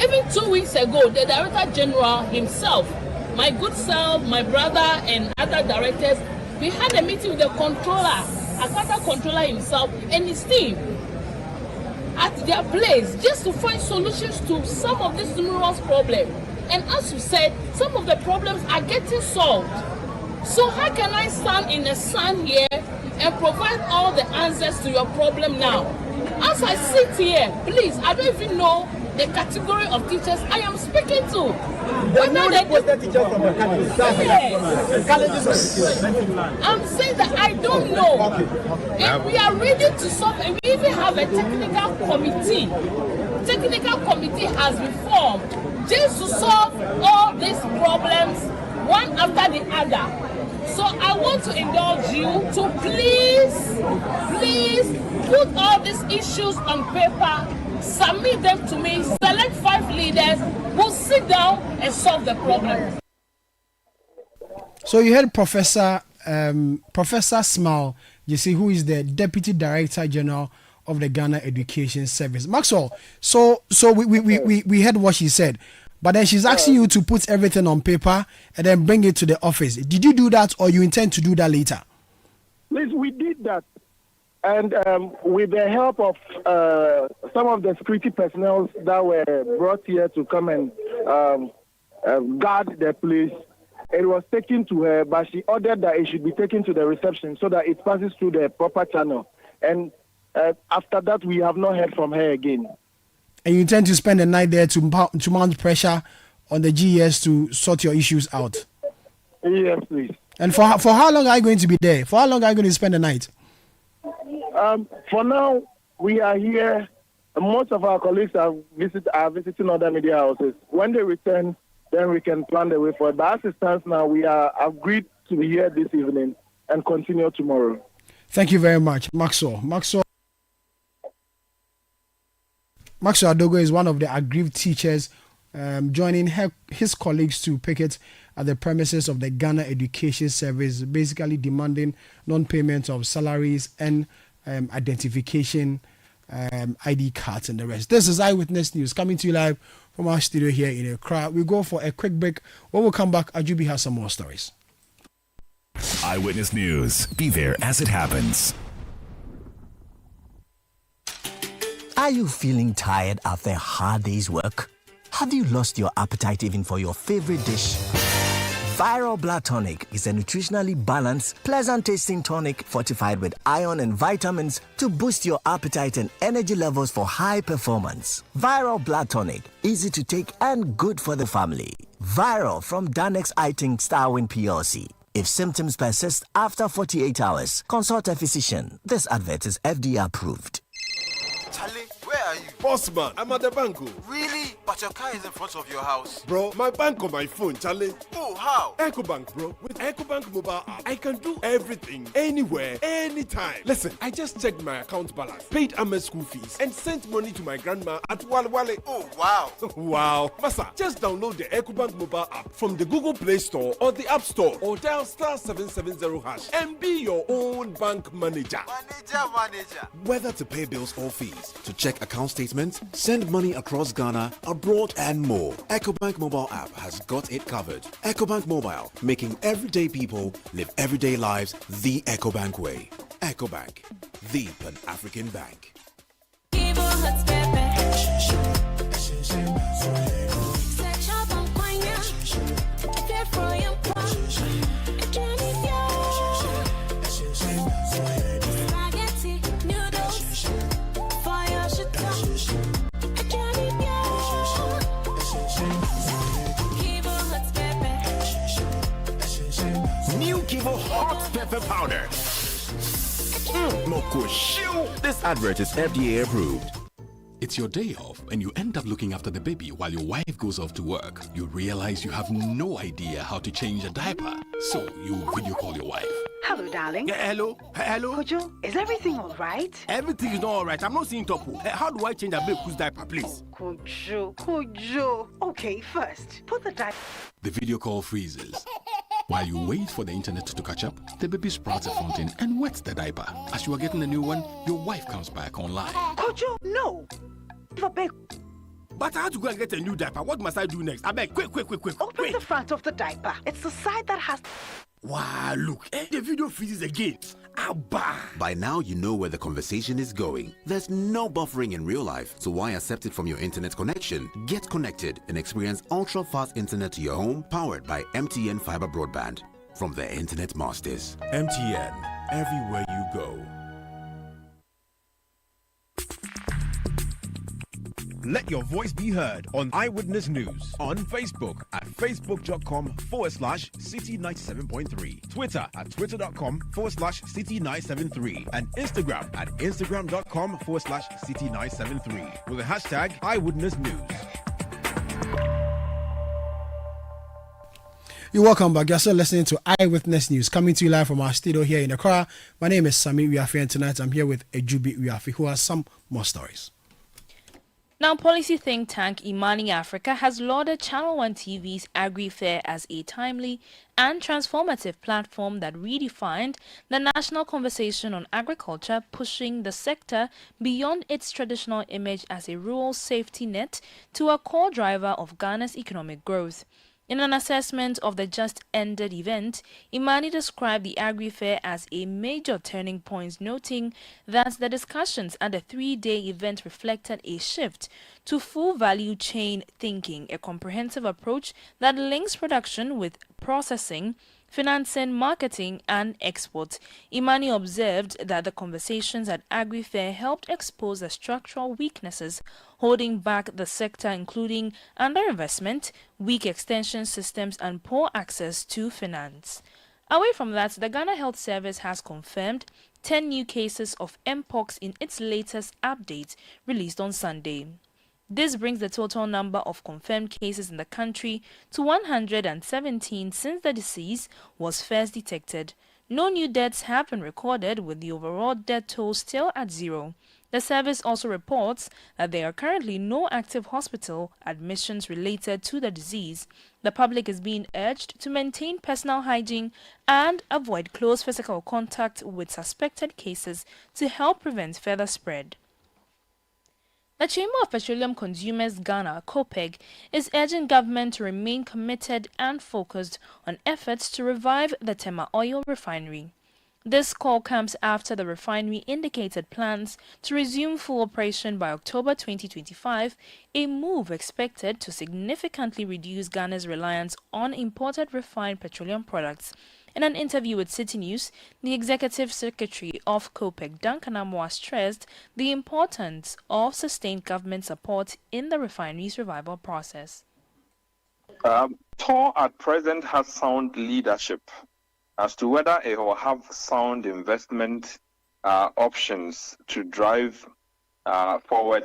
Speaker 20: Even 2 weeks ago, the Director General himself, my good self, my brother, and other directors, we had a meeting with the controller, Akata controller himself, and his team at their place, just to find solutions to some of these numerous problems. And as you said, some of the problems are getting solved. So how can I stand in the sun here and provide all the answers to your problem now? As I sit here, please, I don't even know the category of teachers I am speaking to. I'm saying that I don't know. And we are ready to solve, and we even have a technical committee. Technical committee has been formed just to solve all these problems one after the other. So I want to indulge you to please put all these issues on paper, submit them to me, select 5 leaders who sit down and solve the problem.
Speaker 6: So you heard Professor Smile, you see, who is the Deputy Director General of the Ghana Education Service. Maxwell, so we heard what she said, but then she's asking you to put everything on paper and then bring it to the office. Did you do that, or you intend to do that later?
Speaker 19: Please, we did that. And with the help of some of the security personnel that were brought here to come and guard the place, it was taken to her, but she ordered that it should be taken to the reception so that it passes through the proper channel. And after that, we have not heard from her again.
Speaker 6: And you intend to spend the night there to mount pressure on the GES to sort your issues out?
Speaker 19: Yes, please.
Speaker 6: And for how long are you going to be there? For how long are you going to spend the night?
Speaker 19: For now, we are here. Most of our colleagues are visiting other media houses. When they return, then we can plan the way forward. But as it stands now, we are agreed to be here this evening and continue tomorrow.
Speaker 6: Thank you very much, Maxwell. Maxwell Adogo is one of the aggrieved teachers joining his colleagues to picket at the premises of the Ghana Education Service, basically demanding non-payment of salaries and identification ID cards and the rest. This is Eyewitness News coming to you live from our studio here in Accra. We go for a quick break. When we come back, Ajubi has some more stories.
Speaker 4: Eyewitness News. Be there as it happens.
Speaker 3: Are you feeling tired after a hard day's work? Have you lost your appetite even for your favorite dish? Viral Blood Tonic is a nutritionally balanced, pleasant-tasting tonic fortified with iron and vitamins to boost your appetite and energy levels for high performance. Viral Blood Tonic, easy to take and good for the family. Viral from Danex Iting Starwin PLC. If symptoms persist after 48 hours, consult a physician. This advert is FDA approved.
Speaker 21: Charlie, where are you?
Speaker 5: Boss man, I'm at the bank.
Speaker 21: Really? But your car is in front of your house.
Speaker 5: Bro, my bank on my phone, Charlie.
Speaker 21: Oh, how?
Speaker 5: EcoBank, bro. With EcoBank mobile app, I can do everything, anywhere, anytime. Listen, I just checked my account balance, paid Ahmed's school fees, and sent money to my grandma at Walwale.
Speaker 21: Oh, wow.
Speaker 5: Wow. Masa, just download the EcoBank mobile app from the Google Play Store or the App Store, or dial *770# and be your own bank manager.
Speaker 21: Manager.
Speaker 22: Whether to pay bills or fees, to check account statements, send money across Ghana, abroad, and more, EcoBank mobile app has got it covered. EcoBank Mobile, making everyday people live everyday lives the EcoBank way. EcoBank, the Pan-African bank.
Speaker 4: New Kivo Hot Pepper Powder. Moko Shoo. This advert is FDA approved.
Speaker 23: It's your day off and you end up looking after the baby while your wife goes off to work. You realize you have no idea how to change a diaper. So you video call your wife.
Speaker 24: Hello, darling.
Speaker 25: Yeah, hello. Hello.
Speaker 24: Kojo, is everything all right?
Speaker 25: Everything is not all right. I'm not seeing Topo. How do I change a baby's diaper, please?
Speaker 24: Kojo. Okay, first, put the diaper.
Speaker 23: The video call freezes. While you wait for the internet to catch up, the baby sprouts a fountain and wets the diaper. As you are getting a new one, your wife comes back online.
Speaker 24: Kojo, no.
Speaker 25: But I have to go and get a new diaper. What must I do next? I beg, quick.
Speaker 24: Open the front of the diaper. It's the side that has...
Speaker 25: Wow, look. The video freezes again. Abba.
Speaker 22: By now, you know where the conversation is going. There's no buffering in real life, so why accept it from your internet connection? Get connected and experience ultra-fast internet to your home, powered by MTN Fiber Broadband. From the Internet Masters. MTN, everywhere you go.
Speaker 5: Let your voice be heard on Eyewitness News on Facebook at facebook.com/Citi97.3, Twitter at twitter.com/Citi973, and Instagram at instagram.com/Citi973 with the hashtag Eyewitness News.
Speaker 6: You're welcome back. You're still listening to Eyewitness News, coming to you live from our studio here in Accra. My name is Sami Wiafi, and tonight I'm here with Ejubi Wiafi, who has some more stories.
Speaker 7: Now, policy think tank Imani Africa has lauded Channel 1 TV's Agri-Fair as a timely and transformative platform that redefined the national conversation on agriculture, pushing the sector beyond its traditional image as a rural safety net to a core driver of Ghana's economic growth. In an assessment of the just-ended event, Imani described the Agri-Fair as a major turning point, noting that the discussions at the three-day event reflected a shift to full value chain thinking, a comprehensive approach that links production with processing, financing, marketing, and export. Imani observed that the conversations at Agri-Fair helped expose the structural weaknesses holding back the sector, including underinvestment, weak extension systems, and poor access to finance. Away from that, the Ghana Health Service has confirmed 10 new cases of Mpox in its latest update released on Sunday. This brings the total number of confirmed cases in the country to 117 since the disease was first detected. No new deaths have been recorded, with the overall death toll still at 0. The service also reports that there are currently no active hospital admissions related to the disease. The public is being urged to maintain personal hygiene and avoid close physical contact with suspected cases to help prevent further spread. The Chamber of Petroleum Consumers Ghana, COPEG, is urging government to remain committed and focused on efforts to revive the Tema oil refinery. This call comes after the refinery indicated plans to resume full operation by October 2025, a move expected to significantly reduce Ghana's reliance on imported refined petroleum products. In an interview with Citi News, the Executive Secretary of COPEG, Duncan Amoah, stressed the importance of sustained government support in the refinery's revival process.
Speaker 1: TOR at present has sound leadership. As to whether it will have sound investment options to drive forward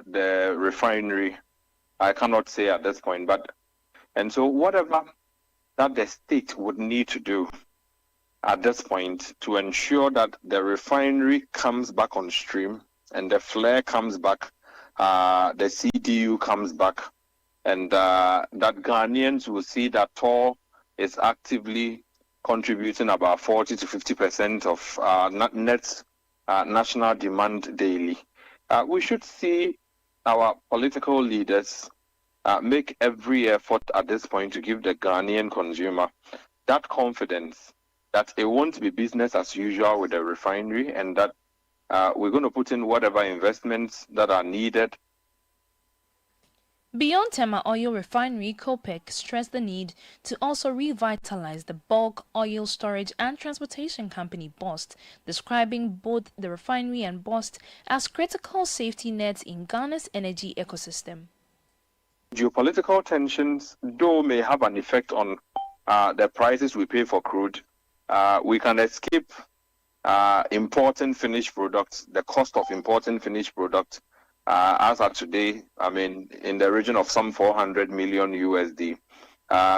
Speaker 1: the refinery, I cannot say at this point. And so whatever that the state would need to do at this point to ensure that the refinery comes back on stream and the flare comes back, the CDU comes back, and that Ghanaians will see that TOR is actively contributing about 40 to 50% of net national demand daily. We should see our political leaders make every effort at this point to give the Ghanaian consumer that confidence that it won't be business as usual with the refinery, and that we're going to put in whatever investments that are needed.
Speaker 7: Beyond Tema Oil Refinery, COPEC stressed the need to also revitalize the bulk oil storage and transportation company BOST, describing both the refinery and BOST as critical safety nets in Ghana's energy ecosystem.
Speaker 1: Geopolitical tensions, though, may have an effect on the prices we pay for crude. We can escape importing finished products, the cost of importing finished products, as of today, I mean, in the region of some 400 million USD.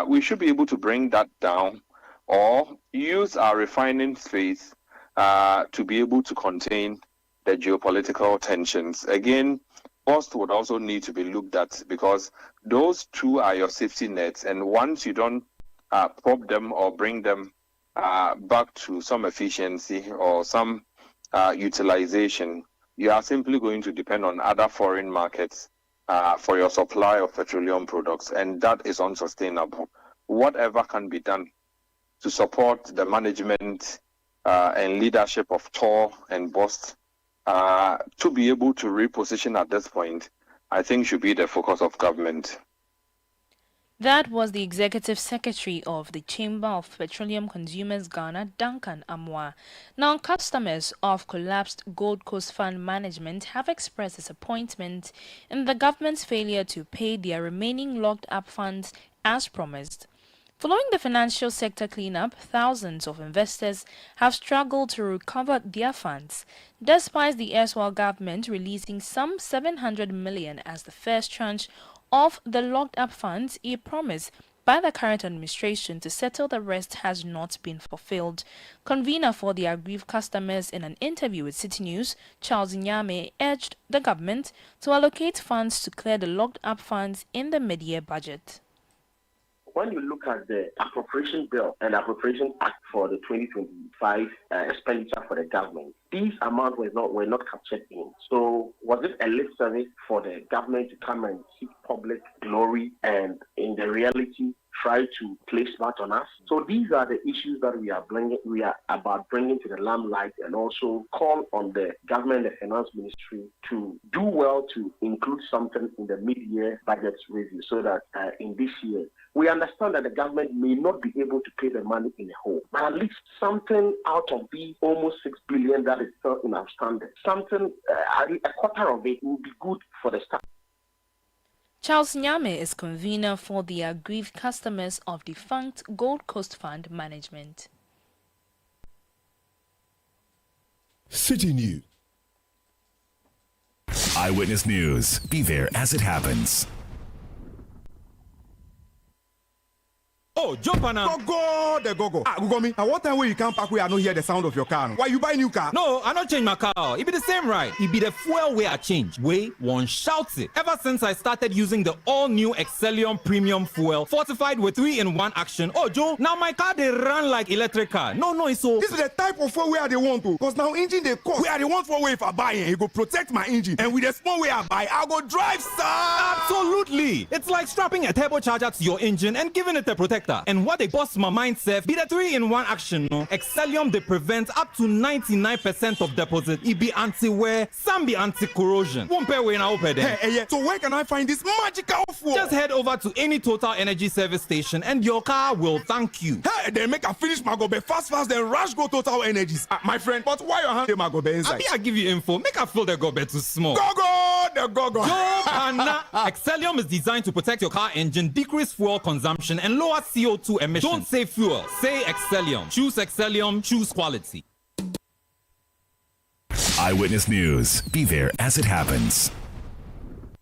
Speaker 1: We should be able to bring that down or use our refining space to be able to contain the geopolitical tensions. Again, cost would also need to be looked at, because those two are your safety nets, and once you don't prop them or bring them back to some efficiency or some utilization, you are simply going to depend on other foreign markets for your supply of petroleum products, and that is unsustainable. Whatever can be done to support the management and leadership of TOR and BOST to be able to reposition at this point, I think should be the focus of government.
Speaker 7: That was the Executive Secretary of the Chamber of Petroleum Consumers Ghana, Duncan Amoah. Now, customers of collapsed Gold Coast Fund Management have expressed disappointment in the government's failure to pay their remaining locked-up funds as promised. Following the financial sector cleanup, thousands of investors have struggled to recover their funds, despite the erstwhile government releasing some 700 million as the first tranche of the locked-up funds. A promise by the current administration to settle the rest has not been fulfilled. Convener for the aggrieved customers in an interview with Citi News, Charles Nyame, urged the government to allocate funds to clear the locked-up funds in the mid-year budget.
Speaker 2: When you look at the appropriation bill and appropriation act for the 2025 expenditure for the government, these amounts were not captured in. So was it a lip service for the government to come and seek public glory, and in the reality try to place that on us. So these are the issues that we are about bringing to the limelight, and also call on the government and finance ministry to do well to include something in the mid-year budget review, so that in this year we understand that the government may not be able to pay the money in a whole, but at least something out of the almost 6 billion that is still in outstanding, something, a quarter of it would be good for the staff.
Speaker 7: Charles Nyame is convener for the aggrieved customers of defunct Gold Coast Fund Management.
Speaker 5: Citi News.
Speaker 4: Eyewitness News. Be there as it happens.
Speaker 16: Oh, jump on now.
Speaker 18: Go. Google me. At what time will you come back where I don't hear the sound of your car? Why you buy new car?
Speaker 16: No, I not change my car. It be the same, right? It be the fuel way I change. Way one shouts it. Ever since I started using the all-new Excellium Premium Fuel, fortified with 3-in-1 action. Oh, Joe, now my car they run like electric car. No, it's so.
Speaker 18: This is the type of fuel where they want to. Because now engine they cost. Where they want for way if I buy it, it go protect my engine. And with the small way I buy, I go drive, sir.
Speaker 16: Absolutely. It's like strapping a turbocharger to your engine and giving it a protector. And what they bust my mind self be the 3-in-1 action, no? Excellium they prevent up to 99% of deposit. It be anti-wear, some be anti-corrosion. Won't pay when I open them.
Speaker 18: Hey, so where can I find this magical fuel?
Speaker 16: Just head over to any Total Energy service station and your car will thank you.
Speaker 18: Hey, they make a finish my gobe fast, then rush go Total Energies. My friend, but why your hand my gobe inside?
Speaker 16: I give you info. Make I feel the gobe too small.
Speaker 18: Go.
Speaker 16: Excellium is designed to protect your car engine, decrease fuel consumption, and lower CO2 emissions. Don't say fuel, say Excellium. Choose Excellium, choose quality.
Speaker 4: Eyewitness News. Be there as it happens.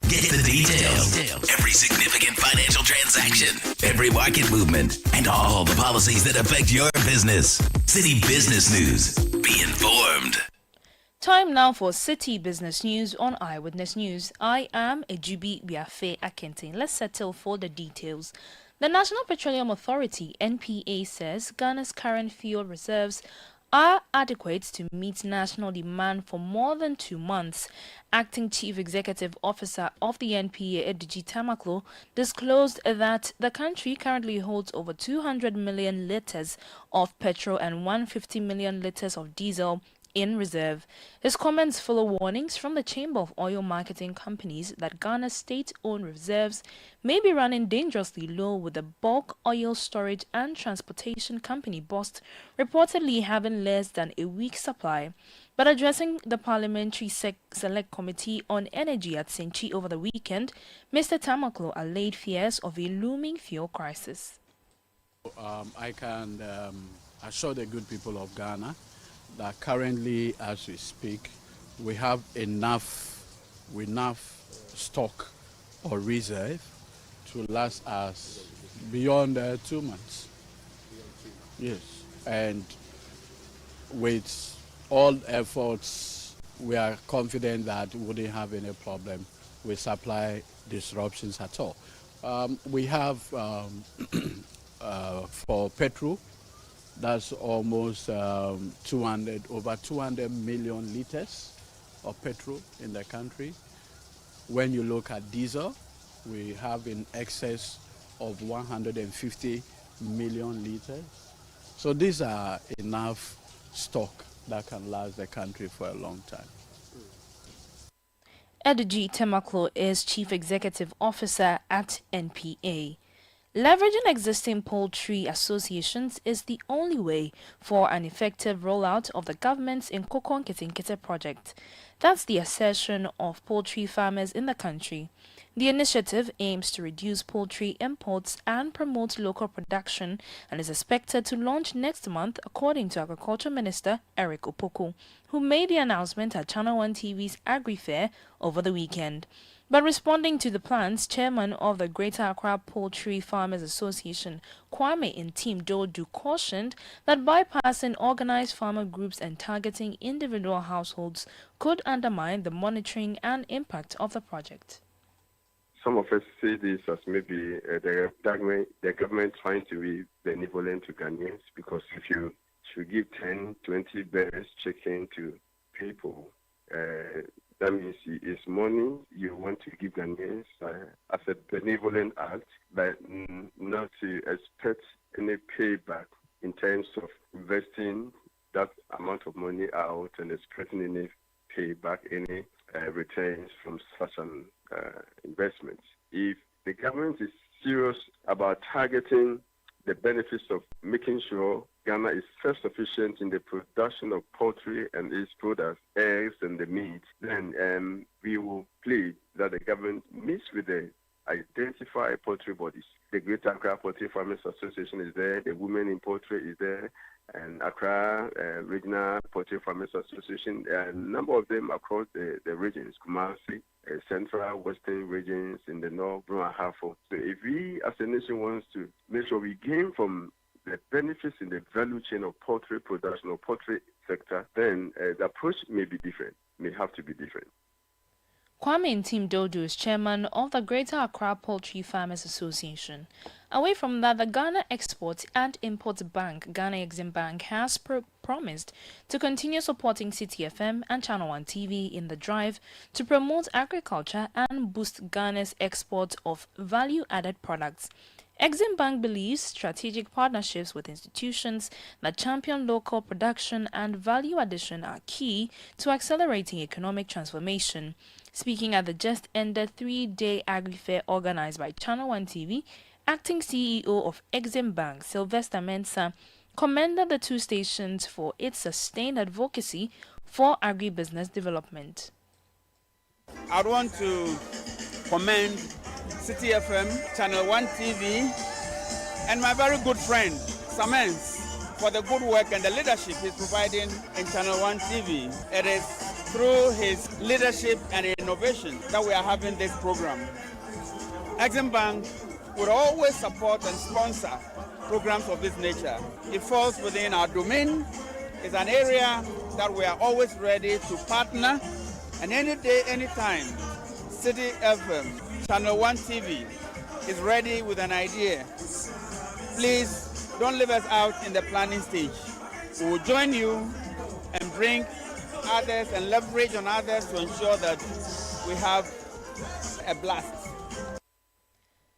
Speaker 8: Get the details. Every significant financial transaction, every market movement, and all the policies that affect your business. Citi Business News. Be informed.
Speaker 7: Time now for Citi Business News on Eyewitness News. I am Ejubi Biafe Akentin. Let's settle for the details. The National Petroleum Authority, NPA, says Ghana's current fuel reserves are adequate to meet national demand for more than 2 months. Acting Chief Executive Officer of the NPA, Edigi Tamaklo, disclosed that the country currently holds over 200 million litres of petrol and 150 million litres of diesel in reserve. His comments follow warnings from the Chamber of Oil Marketing Companies that Ghana's state-owned reserves may be running dangerously low, with the bulk oil storage and transportation company BOST reportedly having less than a week's supply. But addressing the Parliamentary Select Committee on Energy at Senchi over the weekend, Mr. Tamaklo allayed fears of a looming fuel crisis.
Speaker 9: I can assure the good people of Ghana that currently, as we speak, we have enough stock or reserve to last us beyond 2 months. Yes, and with all efforts, we are confident that we wouldn't have any problem with supply disruptions at all. We have for petrol, that's almost over 200 million liters of petrol in the country. When you look at diesel, we have in excess of 150 million liters. So these are enough stock that can last the country for a long time.
Speaker 7: Edigi Tamaklo is Chief Executive Officer at NPA. Leveraging existing poultry associations is the only way for an effective rollout of the government's Nkoko Nkete project. That's the assertion of poultry farmers in the country. The initiative aims to reduce poultry imports and promote local production and is expected to launch next month, according to Agriculture Minister Eric Opoku, who made the announcement at Channel 1 TV's Agri-Fair over the weekend. But responding to the plans, Chairman of the Greater Accra Poultry Farmers Association, Kwame Ntim Dodu, cautioned that bypassing organized farmer groups and targeting individual households could undermine the monitoring and impact of the project.
Speaker 13: Some of us see this as maybe the government trying to be benevolent to Ghanaians, because if you should give 10, 20 birds, chicken to people,
Speaker 10: That means it's money you want to give Ghanaians as a benevolent act, but not to expect any payback in terms of investing that amount of money out and expecting any payback, any returns from such an investment. If the government is serious about targeting the benefits of making sure Ghana is self-sufficient in the production of poultry and its products, eggs and the meat, then we will plead that the government meets with the identified poultry bodies. The Greater Accra Poultry Farmers Association is there, the Women in Poultry is there, and Accra Regional Poultry Farmers Association, a number of them across the regions, Kumasi, Central, Western regions, in the North, Bruma, Hafo. So if we as a nation wants to make sure we gain from the benefits in the value chain of poultry production or poultry sector, then the approach may be different, may have to be different.
Speaker 7: Kwame Ntim Dodo is chairman of the Greater Accra Poultry Farmers Association. Away from that, the Ghana Export and Import Bank, Ghana Exim Bank, has promised to continue supporting Citi FM and Channel 1 TV in the drive to promote agriculture and boost Ghana's export of value-added products. Exim Bank believes strategic partnerships with institutions that champion local production and value addition are key to accelerating economic transformation. Speaking at the just-ended 3-day agri-fair organized by Channel 1 TV, acting CEO of Exim Bank, Sylvester Mensah, commended the two stations for its sustained advocacy for agribusiness development.
Speaker 11: I want to commend Citi FM, Channel 1 TV, and my very good friend, Samens, for the good work and the leadership he's providing in Channel 1 TV. It is through his leadership and innovation that we are having this program. Exim Bank would always support and sponsor programs of this nature. It falls within our domain. It's an area that we are always ready to partner, and any day, anytime, Citi FM, Channel 1 TV is ready with an idea. Please don't leave us out in the planning stage. We will join you and bring others and leverage on others to ensure that we have a blast.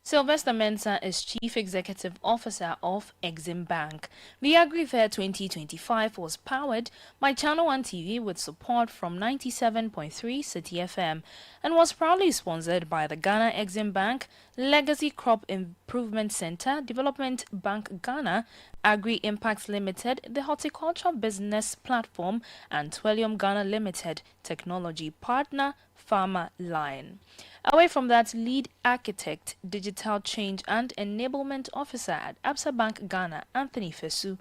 Speaker 7: Sylvester Mensah is Chief Executive Officer of Exim Bank. The Agri-Fair 2025 was powered by Channel 1 TV with support from 97.3 Citi FM and was proudly sponsored by the Ghana Exim Bank, Legacy Crop Improvement Center, Development Bank Ghana, Agri Impacts Limited, the Horticulture Business Platform, and Twellium Ghana Limited, Technology Partner, Farmer Line. Away from that, lead architect, digital change and enablement officer at Absa Bank Ghana, Anthony Fesu,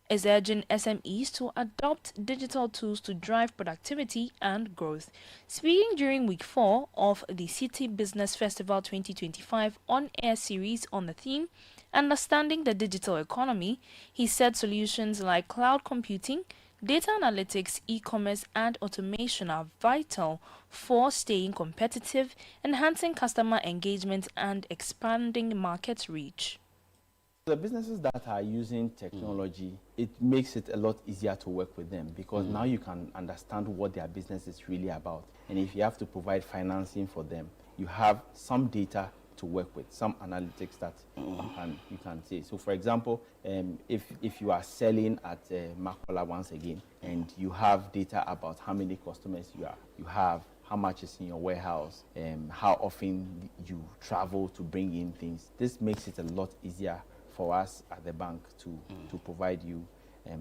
Speaker 7: is urging SMEs to adopt digital tools to drive productivity and growth. Speaking during week 4 of the Citi Business Festival 2025 on-air series on the theme, Understanding the Digital Economy, he said solutions like cloud computing, data analytics, e-commerce and automation are vital for staying competitive, enhancing customer engagement and expanding market reach.
Speaker 12: The businesses that are using technology, it makes it a lot easier to work with them because now you can understand what their business is really about. And if you have to provide financing for them, you have some data to work with, some analytics that you can see. So for example, if you are selling at Makola once again, and you have data about how many customers you have, how much is in your warehouse, how often you travel to bring in things, this makes it a lot easier for us at the bank to provide you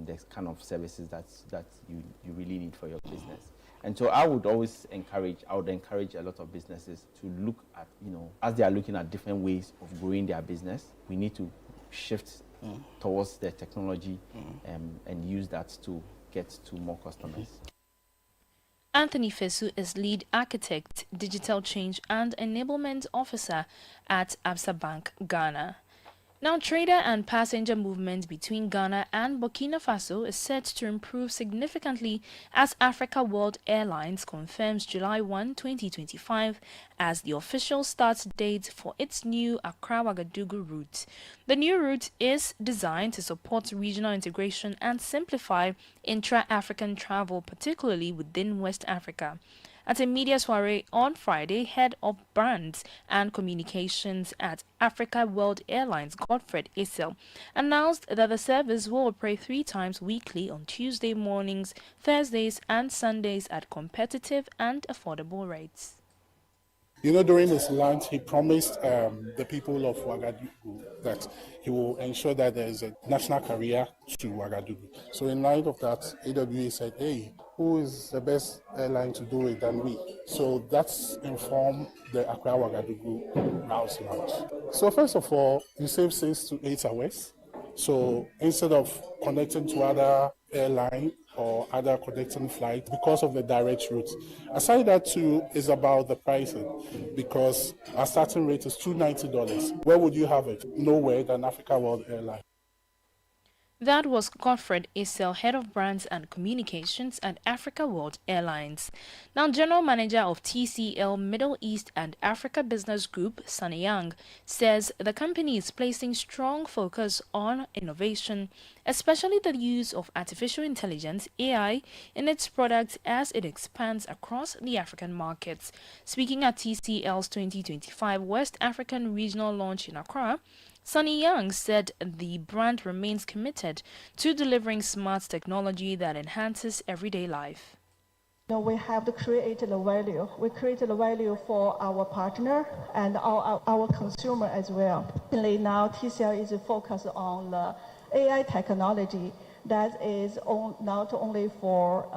Speaker 12: the kind of services that you really need for your business. And so I would encourage a lot of businesses to look at, as they are looking at different ways of growing their business, we need to shift towards the technology and use that to get to more customers.
Speaker 7: Anthony Fesu is lead architect, digital change and enablement officer at Absa Bank Ghana. Now, trader and passenger movement between Ghana and Burkina Faso is set to improve significantly as Africa World Airlines confirms July 1, 2025 as the official start date for its new Accra-Ouagadougou route. The new route is designed to support regional integration and simplify intra-African travel, particularly within West Africa. At a media soiree on Friday, head of brands and communications at Africa World Airlines, Godfred Issel, announced that the service will operate 3 times weekly on Tuesday mornings, Thursdays and Sundays at competitive and affordable rates.
Speaker 14: You know, during his launch, he promised the people of Ouagadougou that he will ensure that there is a national carrier to Ouagadougou. So in light of that, AWA said, hey, who is the best airline to do it than we? So that's informed the Accra Ouagadougou route launch. So first of all, you save 6 to 8 hours. So instead of connecting to other airline or other connecting flights because of the direct route. Aside that too is about the pricing, because our starting rate is $290. Where would you have it? Nowhere than Africa World Airlines.
Speaker 7: That was Godfred Issel, Head of Brands and Communications at Africa World Airlines. Now, General Manager of TCL Middle East and Africa Business Group, Sunny Young, says the company is placing strong focus on innovation, especially the use of artificial intelligence, AI, in its products as it expands across the African markets. Speaking at TCL's 2025 West African Regional Launch in Accra, Sunny Young said the brand remains committed to delivering smart technology that enhances everyday life.
Speaker 15: We have to create the value. We create the value for our partner and our consumer as well. Now, TCL is focused on the AI technology that is not only for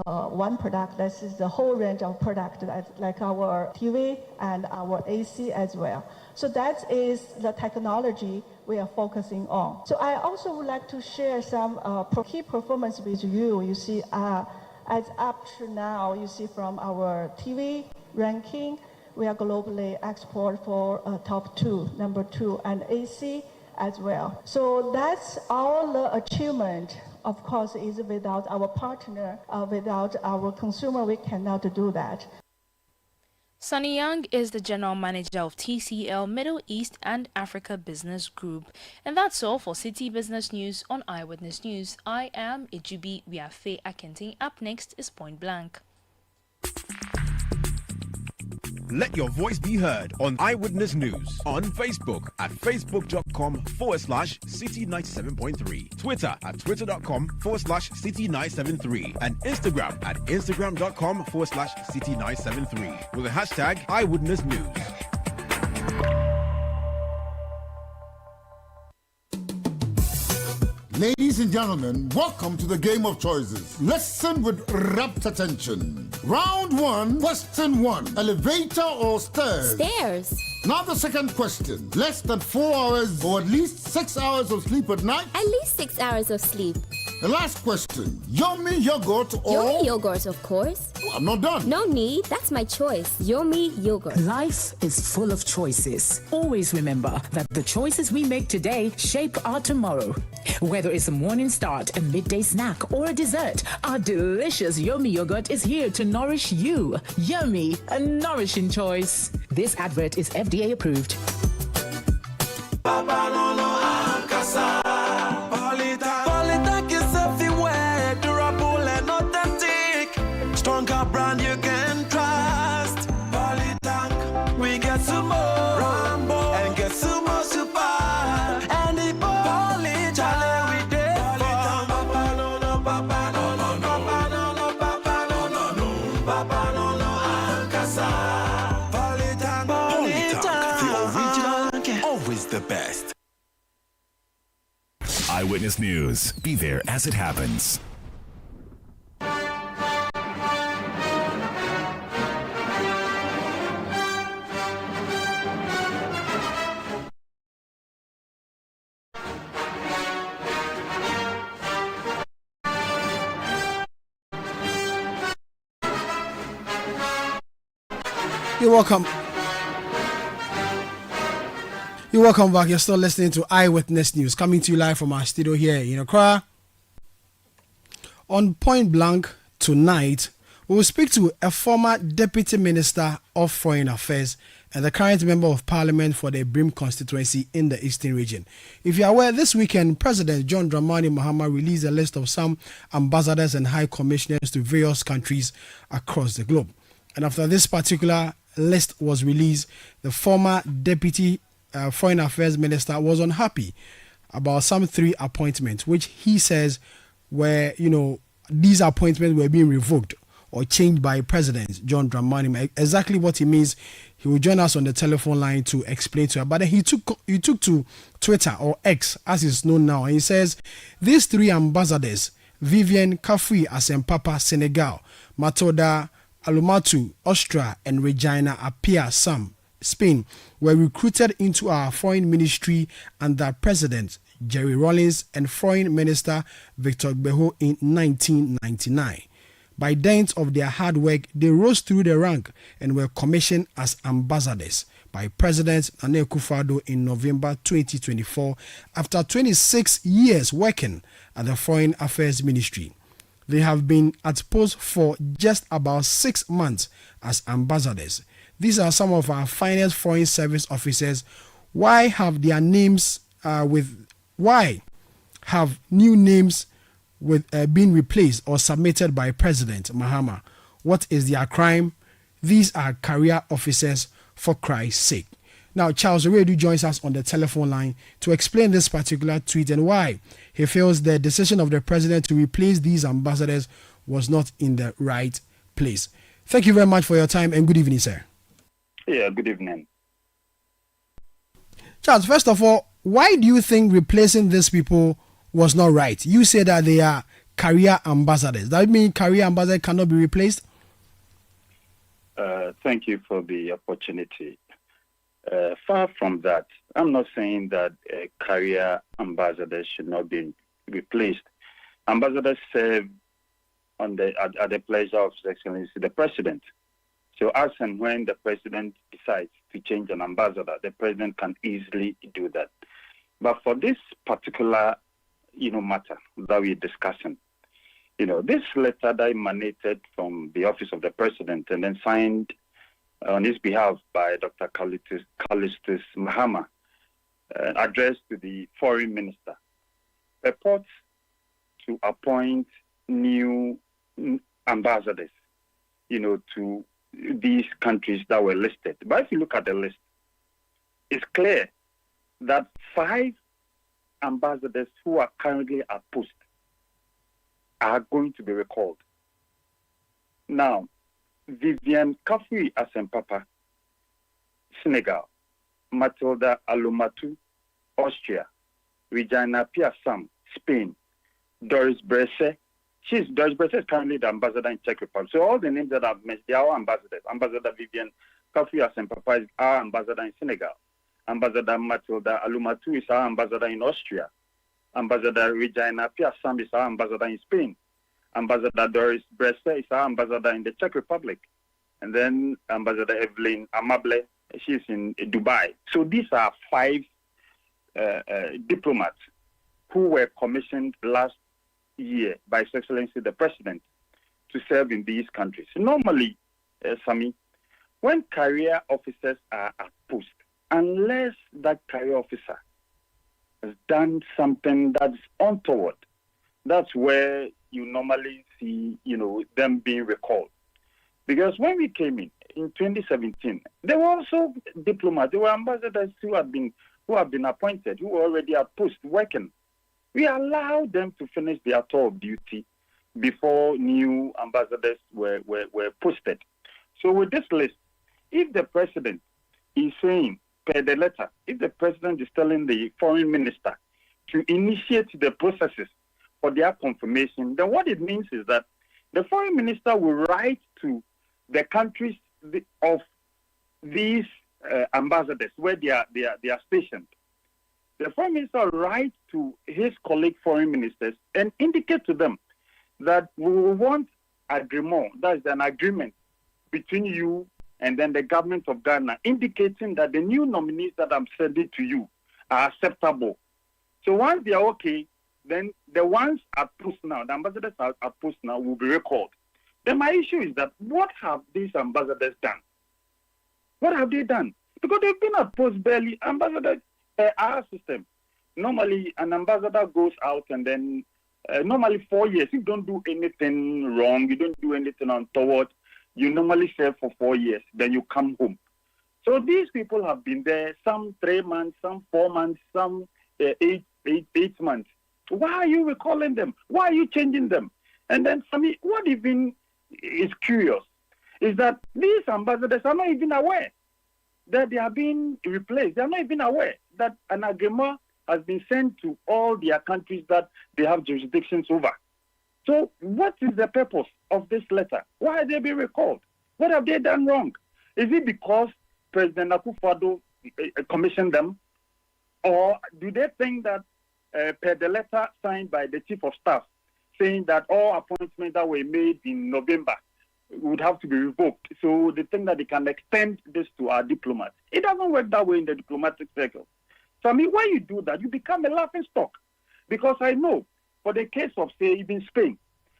Speaker 15: one product, this is the whole range of products like our TV and our AC as well. So that is the technology we are focusing on. So I also would like to share some key performance with you. You see, as up to now, you see from our TV ranking, we are globally export for top 2, number 2, and AC as well. So that's all the achievement. Of course, is without our partner, without our consumer, we cannot do that.
Speaker 7: Sunny Young is the General Manager of TCL Middle East and Africa Business Group. And that's all for Citi Business News on Eyewitness News. I am Ijubi Wiafe Akenting. Up next is Point Blank.
Speaker 17: Let your voice be heard on Eyewitness News on Facebook at facebook.com/Citi97.3, Twitter at twitter.com/Citi973, and Instagram at instagram.com/Citi973 with the hashtag Eyewitness News.
Speaker 19: Ladies and gentlemen, welcome to the game of choices. Listen with rapt attention. Round 1, question 1. Elevator or stairs?
Speaker 20: Stairs.
Speaker 19: Now the second question. Less than 4 hours or at least 6 hours of sleep at night?
Speaker 20: At least 6 hours of sleep.
Speaker 19: The last question. Yomi yogurt or...
Speaker 20: Yomi yogurt, of course.
Speaker 19: Oh, I'm not done.
Speaker 20: No need. That's my choice. Yomi yogurt.
Speaker 26: Life is full of choices. Always remember that the choices we make today shape our tomorrow. Whether it's a morning start, a midday snack, or a dessert, our delicious Yomi yogurt is here to nourish you. Yomi, a nourishing choice. This advert is FDA approved.
Speaker 27: Stronger brand you can trust. Polytank, we get some more Rambo and get some more super. And the Poly challenge we did. Polytank, Papa no no, Papa no no, Papa no no, Papa no no, Papa no no, Ankasa. Polytank,
Speaker 8: The original, always the best.
Speaker 4: Eyewitness News. Be there as it happens.
Speaker 6: You're welcome. You're welcome back. You're still listening to Eyewitness News, coming to you live from our studio here in Accra. On Point Blank tonight, we will speak to a former Deputy Minister of Foreign Affairs and the current Member of Parliament for the Brim constituency in the Eastern region. If you are aware, this weekend, President John Dramani Mahama released a list of some ambassadors and high commissioners to various countries across the globe. And after this particular list was released, the former Deputy Foreign Affairs Minister was unhappy about some 3 appointments, which he says were, these appointments were being revoked or changed by President John Dramani. Exactly what he means, he will join us on the telephone line to explain to us. But then he took to Twitter, or X as it's known now, and he says these 3 ambassadors, Vivian Kafui Asempapa, Senegal, Matilda Alumatu, Austria, and Regina Apia Sam, Spain, were recruited into our foreign ministry under President Jerry Rawlings and Foreign Minister Victor Gbeho in 1999. By dint of their hard work, they rose through the rank and were commissioned as ambassadors by President Nana Akufo-Addo in November 2024 after 26 years working at the Foreign Affairs Ministry. They have been at post for just about 6 months as ambassadors. These are some of our finest foreign service officers. Why have their names why have new names been replaced or submitted by President Mahama? What is their crime? These are career officers, for Christ's sake. Now, Charles Oredu joins us on the telephone line to explain this particular tweet and why he feels the decision of the president to replace these ambassadors was not in the right place. Thank you very much for your time and good evening, sir.
Speaker 1: Yeah, good evening.
Speaker 6: Charles, first of all, why do you think replacing these people was not right? You say that they are career ambassadors. That means career ambassador cannot be replaced?
Speaker 1: Thank you for the opportunity. Far from that, I'm not saying that career ambassadors should not be replaced. Ambassadors serve at the pleasure of His Excellency the President. So as and when the President decides to change an ambassador, the President can easily do that. But for this particular matter that we're discussing, this letter that emanated from the office of the President and then signed on his behalf by Dr. Callistus Mahama, addressed to the Foreign Minister, purports to appoint new ambassadors, to these countries that were listed. But if you look at the list, it's clear that 5 ambassadors who are currently at post are going to be recalled. Now, Vivian Kafui Asempapa, Senegal, Matilda Alumatu, Austria, Regina Piasam, Spain, Doris Bresse. Doris Bresse is currently the ambassador in Czech Republic. So all the names that I've mentioned, they are all ambassadors. Ambassador Vivian Kafui Asempapa is our ambassador in Senegal. Ambassador Matilda Alumatu is our ambassador in Austria. Ambassador Regina Piasam is our ambassador in Spain. Ambassador Doris Bresse is our ambassador in the Czech Republic. And then Ambassador Evelyn Amable, she's in Dubai. So these are 5 diplomats who were commissioned last year by His Excellency the President to serve in these countries. Normally, Sami, when career officers are at post, unless that career officer has done something that's untoward, that's where you normally see, them being recalled. Because when we came in 2017, there were also diplomats, there were ambassadors who have been appointed, who were already at post working. We allowed them to finish their tour of duty before new ambassadors were posted. So with this list, if the president is saying, per the letter, if the president is telling the foreign minister to initiate the processes for their confirmation, then what it means is that the foreign minister will write to the countries of these ambassadors where they are stationed. The foreign minister will write to his colleague foreign ministers and indicate to them that we want agreement, that is an agreement between you and then the government of Ghana, indicating that the new nominees that I'm sending to you are acceptable. So once they are okay, then the ones at post now, the ambassadors at post now will be recalled. Then my issue is that what have these ambassadors done? What have they done? Because they've been at post barely. Ambassador, our system, normally an ambassador goes out and then normally 4 years. You don't do anything wrong. You don't do anything untoward. You normally serve for 4 years. Then you come home. So these people have been there, some 3 months, some 4 months, some 8 months. Why are you recalling them? Why are you changing them? And then for me, what even is curious is that these ambassadors are not even aware that they are being replaced. They are not even aware that an agreement has been sent to all their countries that they have jurisdictions over. So what is the purpose of this letter? Why are they being recalled? What have they done wrong? Is it because President Akufo-Addo commissioned them? Or do they think that per the letter signed by the Chief of Staff saying that all appointments that were made in November would have to be revoked? So they think that they can extend this to our diplomats. It doesn't work that way in the diplomatic circle. So I mean, when you do that, you become a laughing stock. Because I know, for the case of, say, even Spain,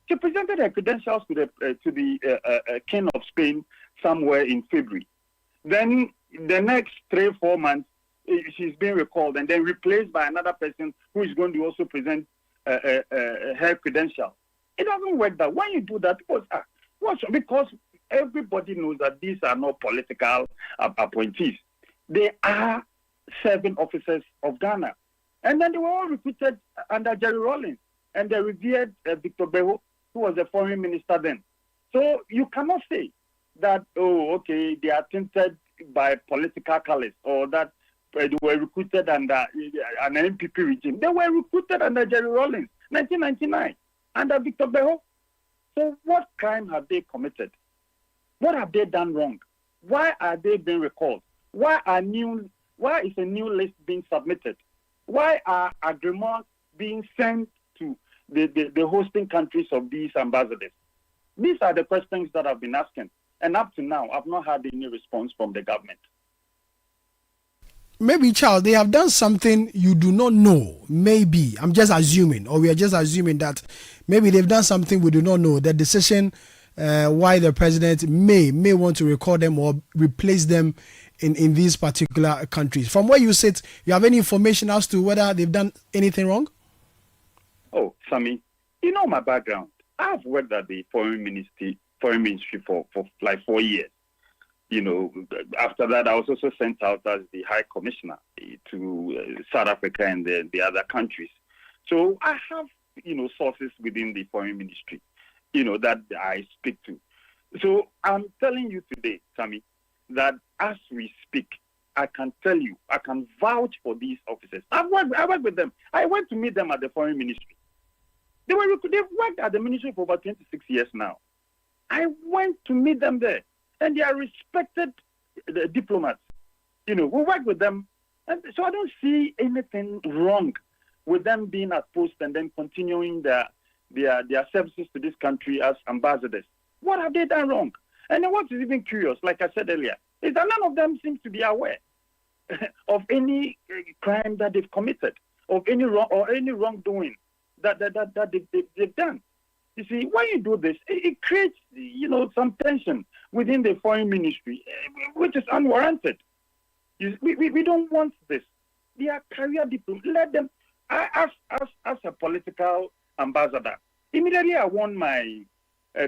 Speaker 1: she presented her credentials to the King of Spain somewhere in February. Then the next 3-4 months, she's being recalled and then replaced by another person who is going to also present her credentials. It doesn't work that. When you do that, because everybody knows that these are not political appointees. They are serving officers of Ghana. And then they were all recruited under Jerry Rawlings. And they revered Victor Beho, who was the foreign minister then. So you cannot say that, they are tinted by political colors, or that they were recruited under an NPP regime. They were recruited under Jerry Rawlings, 1999, under Victor Beho. So what crime have they committed? What have they done wrong? Why are they being recalled? Why is a new list being submitted? Why are agreements being sent to the hosting countries of these ambassadors? These are the questions that I've been asking. And up to now, I've not had any response from the government.
Speaker 6: Maybe, Charles, they have done something you do not know. Maybe. I'm just assuming, or we are just assuming that maybe they've done something we do not know. The decision why the president may want to recall them or replace them in these particular countries. From where you sit, you have any information as to whether they've done anything wrong?
Speaker 1: Oh, Sammy, you know my background. I've worked at the foreign ministry for like 4 years. You know, after that, I was also sent out as the High Commissioner to South Africa and the other countries. So I have, sources within the foreign ministry, that I speak to. So I'm telling you today, Sammy, that as we speak, I can tell you, I can vouch for these officers. I worked with them. I went to meet them at the foreign ministry. They've worked at the ministry for about 26 years now. I went to meet them there, and they are respected diplomats. We work with them, and so I don't see anything wrong with them being at post and then continuing their services to this country as ambassadors. What have they done wrong? And then what is even curious, like I said earlier, is that none of them seems to be aware of any crime that they've committed, of any wrongdoing that they've done. You see, when you do this, it creates, some tension within the foreign ministry, which is unwarranted. We don't want this. They are career diplomats. Let them. As a political ambassador, immediately I won my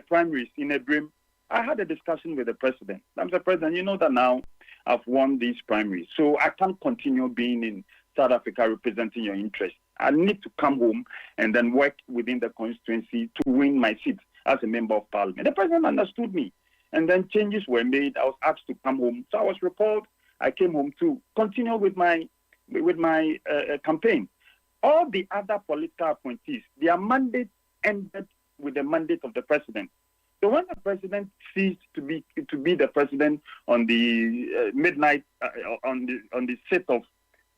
Speaker 1: primaries in Ebrim. I had a discussion with the president. I'm the president. You know that now I've won these primaries, so I can't continue being in South Africa representing your interests. I need to come home and then work within the constituency to win my seat as a member of parliament. The president understood me, and then changes were made. I was asked to come home, so I was recalled. I came home to continue with my campaign. All the other political appointees, their mandate ended with the mandate of the president. So when the president ceased to be the president on the midnight on the 6th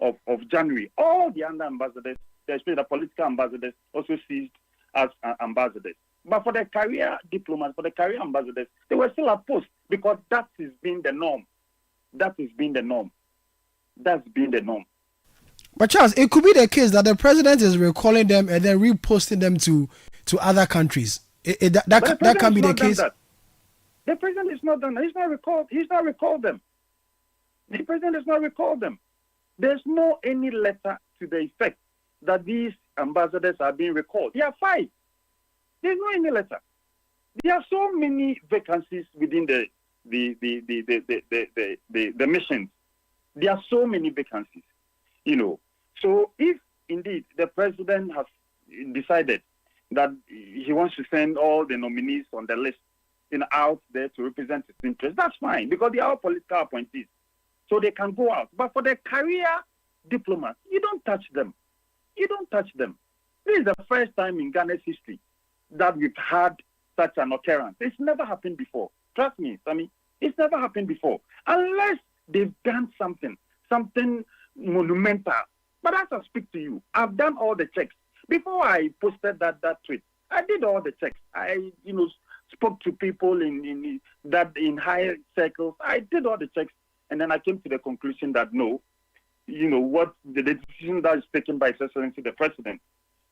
Speaker 1: of January, all the other ambassadors, especially the political ambassadors, also ceased as ambassadors. But for the career diplomats, for the career ambassadors, they were still at post because that has been the norm. That has been the norm. That's been the norm.
Speaker 6: But Charles, it could be the case that the president is recalling them and then reposting them to other countries. That can be the case.
Speaker 1: The president is not done that. He's not recalled them. The president has not recalled them. There's no any letter to the effect that these ambassadors are being recalled. There are 5. There's no any letter. There are so many vacancies within the missions. There are so many vacancies, So if indeed the president has decided that he wants to send all the nominees on the list out there to represent his interests, that's fine, because they are all political appointees. So they can go out. But for the career diplomats, you don't touch them. You don't touch them. This is the first time in Ghana's history that we've had such an occurrence. It's never happened before. Trust me, Sammy. It's never happened before. Unless they've done something monumental. But as I speak to you, I've done all the checks. Before I posted that tweet, I did all the checks. I, spoke to people in higher circles. I did all the checks. And then I came to the conclusion that no, what the decision that is taken by His Excellency the President,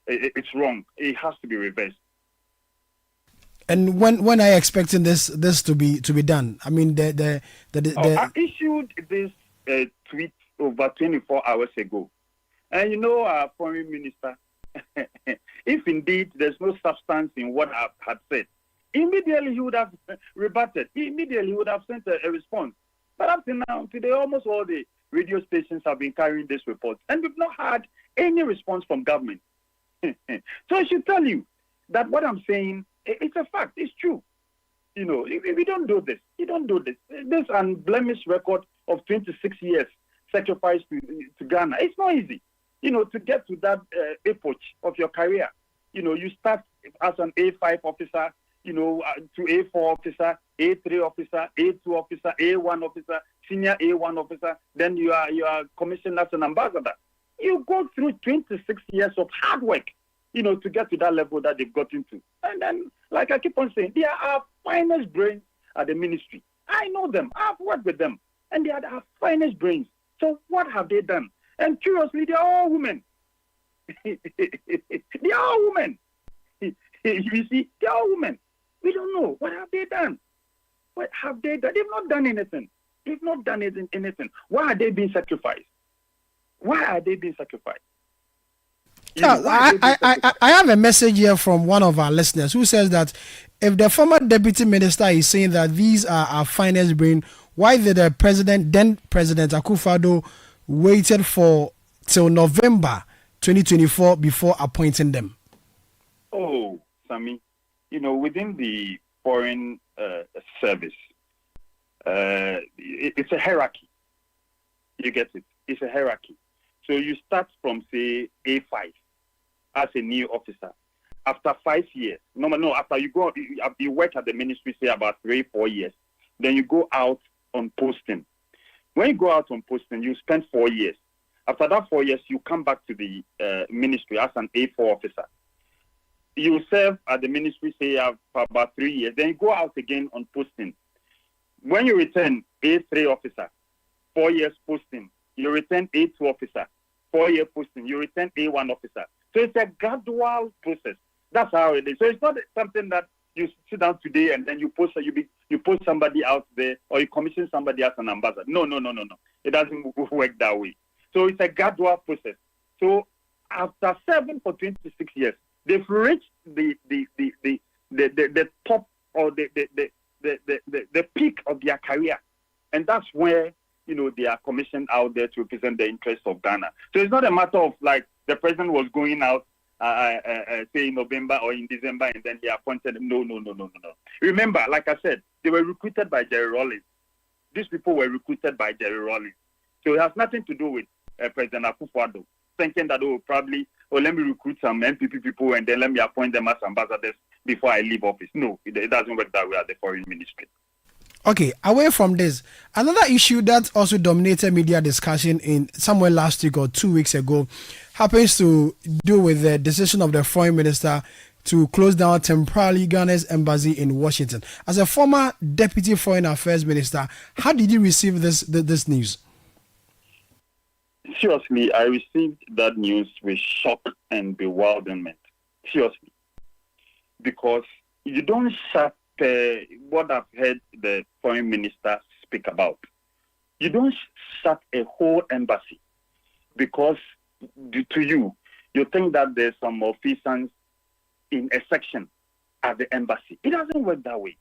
Speaker 1: it's wrong. It has to be reversed. And
Speaker 6: when are you expecting this to be done? I mean, I
Speaker 1: issued this tweet over 24 hours ago, and our Foreign Minister, if indeed there's no substance in what I had said, immediately he would have rebutted. Immediately he would have sent a response. But up to now, today, almost all the radio stations have been carrying this report, and we've not had any response from government. So I should tell you that what I'm saying, it's a fact. It's true. If we don't do this, this unblemished record of 26 years sacrificed to Ghana, it's not easy. To get to that epoch of your career. You start as an A5 officer, to A4 officer, A3 officer, A2 officer, A1 officer, senior A1 officer, then you are commissioned as an ambassador. You go through 26 years of hard work, to get to that level that they've gotten to. And then, like I keep on saying, they are our finest brains at the ministry. I know them. I've worked with them. And they are our finest brains. So what have they done? And curiously, they are all women. They are all women. You see, they are all women. We don't know. What have they done? What have they done? They've not done anything. They've not done anything. Why are they being sacrificed? Why are they being sacrificed?
Speaker 6: I have a message here from one of our listeners who says that if the former deputy minister is saying that these are our finest brain, why did the then President Akufo-Addo waited till November 2024 before appointing them?
Speaker 1: Oh, Sammy, within the foreign service, it's a hierarchy. You get it? It's a hierarchy. So you start from, say, A5 as a new officer. After 5 years, after you work at the ministry, say about 3-4 years, then you go out on posting. When you go out on posting, you spend 4 years. After that 4 years, you come back to the ministry as an A4 officer. You serve at the ministry, say, for about 3 years. Then you go out again on posting. When you return A3 officer, 4 years posting, you return A2 officer, 4-year posting, you return A1 officer. So it's a gradual process. That's how it is. So it's not something that you sit down today and then you post somebody out there or you commission somebody as an ambassador. No. It doesn't work that way. So it's a gradual process. So after serving for 26 years, they've reached the top or the peak of their career, and that's where they are commissioned out there to represent the interests of Ghana. So it's not a matter of like the president was going out, say in November or in December, and then he appointed them. No. Remember, like I said, they were recruited by Jerry Rawlings. These people were recruited by Jerry Rawlings. So it has nothing to do with President Akufo-Addo thinking that let me recruit some MPP people and then let me appoint them as ambassadors before I leave office. No, it doesn't work that way at the foreign ministry.
Speaker 6: Okay, away from this, another issue that also dominated media discussion in somewhere last week or 2 weeks ago happens to do with the decision of the foreign minister to close down temporarily Ghana's embassy in Washington. As a former deputy foreign affairs minister, how did you receive this news?
Speaker 1: Seriously, I received that news with shock and bewilderment. Seriously. Because you don't shut what I've heard the foreign minister speak about. You don't shut a whole embassy because to you think that there's some malfeasance in a section at the embassy. It doesn't work that way.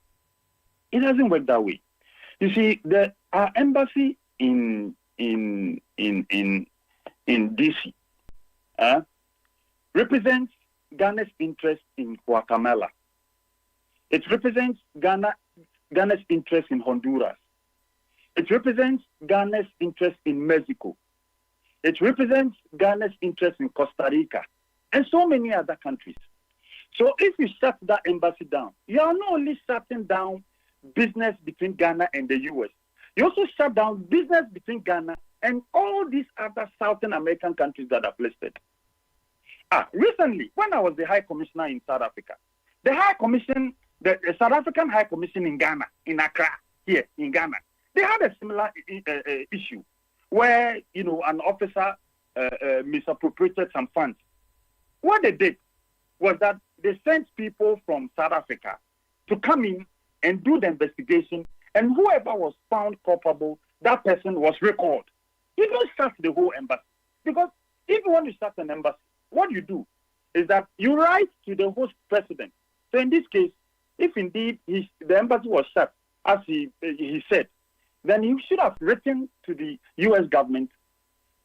Speaker 1: It doesn't work that way. You see, our embassy in DC represents Ghana's interest in Guatemala. It represents Ghana's interest in Honduras. It represents Ghana's interest in Mexico. It represents Ghana's interest in Costa Rica and so many other countries. So if you shut that embassy down, you are not only shutting down business between Ghana and the U.S., you also shut down business between Ghana and all these other Southern American countries that I've listed. Recently, when I was the High Commissioner in South Africa, the South African High Commission in Ghana, in Accra, here in Ghana, they had a similar issue where, an officer misappropriated some funds. What they did was that they sent people from South Africa to come in and do the investigation, and whoever was found culpable, that person was recalled. You don't shut the whole embassy, because if you want to shut an embassy, what you do is that you write to the host president. So in this case, if indeed the embassy was shut, as he said, then you should have written to the U.S. government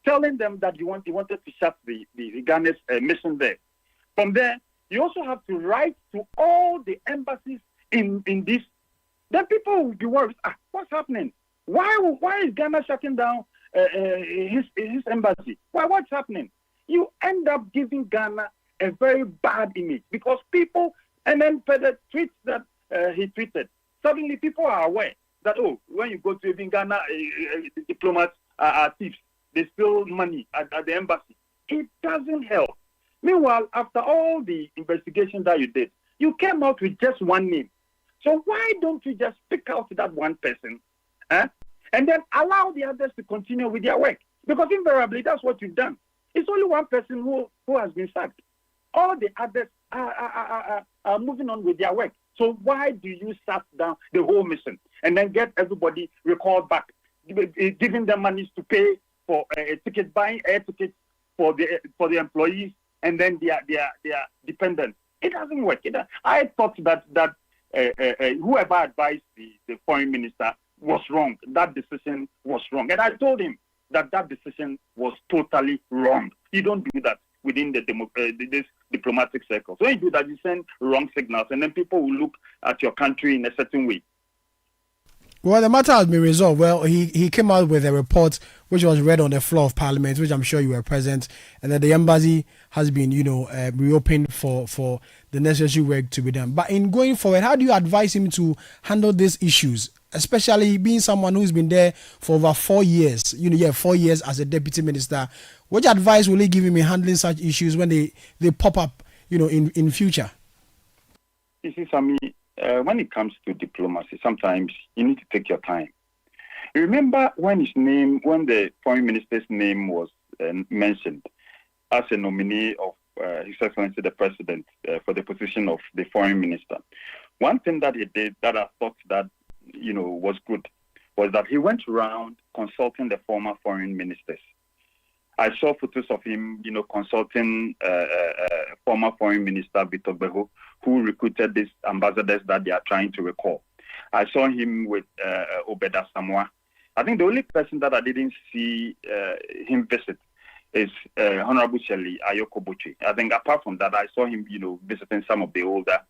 Speaker 1: telling them that you wanted to shut the Ghana's mission there. From there, you also have to write to all the embassies in this. Then people will be worried, what's happening? Why is Ghana shutting down his embassy? What's happening? You end up giving Ghana a very bad image because people, and then for the tweets that he tweeted, suddenly people are aware that, when you go to even Ghana, diplomats are thieves. They steal money at the embassy. It doesn't help. Meanwhile, after all the investigation that you did, you came out with just one name. So why don't you just pick out that one person and then allow the others to continue with their work? Because invariably, that's what you've done. It's only one person who has been sacked. All the others are moving on with their work. So why do you shut down the whole mission and then get everybody recalled back, giving them money to pay for buying air tickets for the employees and then their dependents? It doesn't work. I thought that whoever advised the foreign minister was wrong. That decision was wrong. And I told him that decision was totally wrong. You don't do that within this diplomatic circle. So when you do that, you send wrong signals, and then people will look at your country in a certain way.
Speaker 6: Well, the matter has been resolved. Well, he came out with a report which was read on the floor of Parliament, which I'm sure you were present, and that the embassy has been, reopened for the necessary work to be done. But in going forward, how do you advise him to handle these issues, especially being someone who's been there for over 4 years? 4 years as a deputy minister. What advice will he give him in handling such issues when they pop up, in future?
Speaker 1: You see, Sami, when it comes to diplomacy, sometimes you need to take your time. Remember when the foreign minister's name was mentioned as a nominee of His Excellency the President for the position of the foreign minister. One thing that he did that I thought that was good was that he went around consulting the former foreign ministers. I saw photos of him, consulting former foreign minister Victor Beho, who recruited these ambassadors that they are trying to recall. I saw him with Obeda Samoa. I think the only person that I didn't see him visit is Honorable Shelley Ayoko Boche. I think apart from that, I saw him, visiting some of the older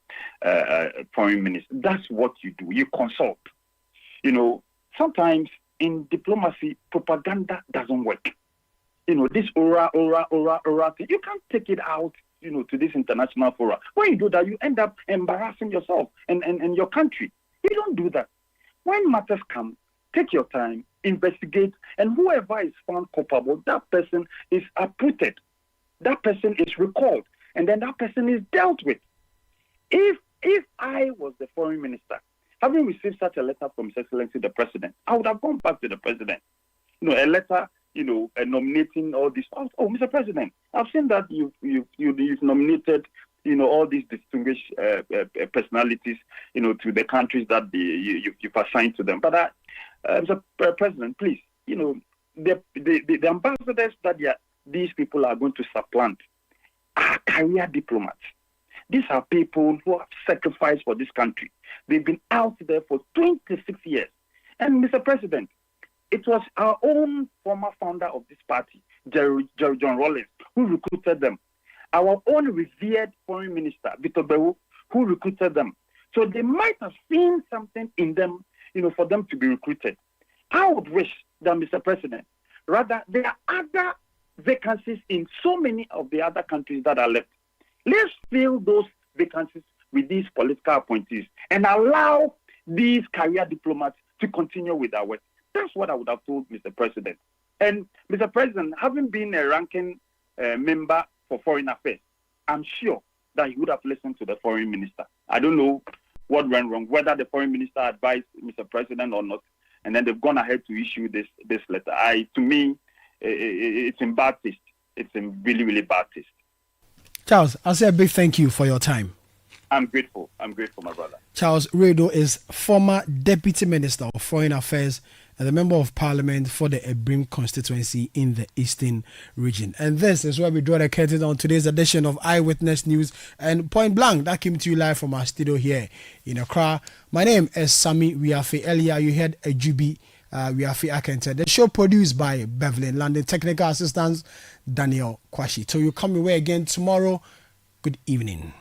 Speaker 1: foreign ministers. That's what you do. You consult. Sometimes in diplomacy, propaganda doesn't work. This aura thing, you can't take it out, to this international forum. When you do that, you end up embarrassing yourself and your country. You don't do that. When matters come, take your time, investigate, and whoever is found culpable, that person is uprooted. That person is recalled, and then that person is dealt with. If I was the foreign minister, having received such a letter from His Excellency the President, I would have gone back to the President. A letter, nominating all these. Oh, Mr. President, I've seen that you've nominated, all these distinguished personalities, to the countries that you've assigned to them. But Mr. President, please, the ambassadors that these people are going to supplant are career diplomats. These are people who have sacrificed for this country. They've been out there for 26 years. And Mr. President, it was our own former founder of this party, Jerry John Rawlings, who recruited them. Our own revered foreign minister, Victor Behu, who recruited them. So they might have seen something in them, for them to be recruited. I would wish that, Mr. President, rather, there are other vacancies in so many of the other countries that are left. Let's fill those vacancies with these political appointees and allow these career diplomats to continue with their work. That's what I would have told Mr. President. And Mr. President, having been a ranking member for foreign affairs, I'm sure that he would have listened to the foreign minister. I don't know what went wrong, whether the foreign minister advised Mr. President or not, and then they've gone ahead to issue this letter. To me, it's in bad taste. It's in really, really bad taste.
Speaker 6: Charles, I'll say a big thank you for your time.
Speaker 1: I'm grateful, my brother.
Speaker 6: Charles Redo is former Deputy Minister of Foreign Affairs and the Member of Parliament for the Ebrim constituency in the Eastern region. And this is where we draw the curtain on today's edition of Eyewitness News and Point Blank. That came to you live from our studio here in Accra. My name is Sami Wiafe. Earlier you heard a Jubi Wiafe Akente. The show produced by Beverly London, technical assistants Daniel Kwashi. So you come your way again tomorrow. Good evening.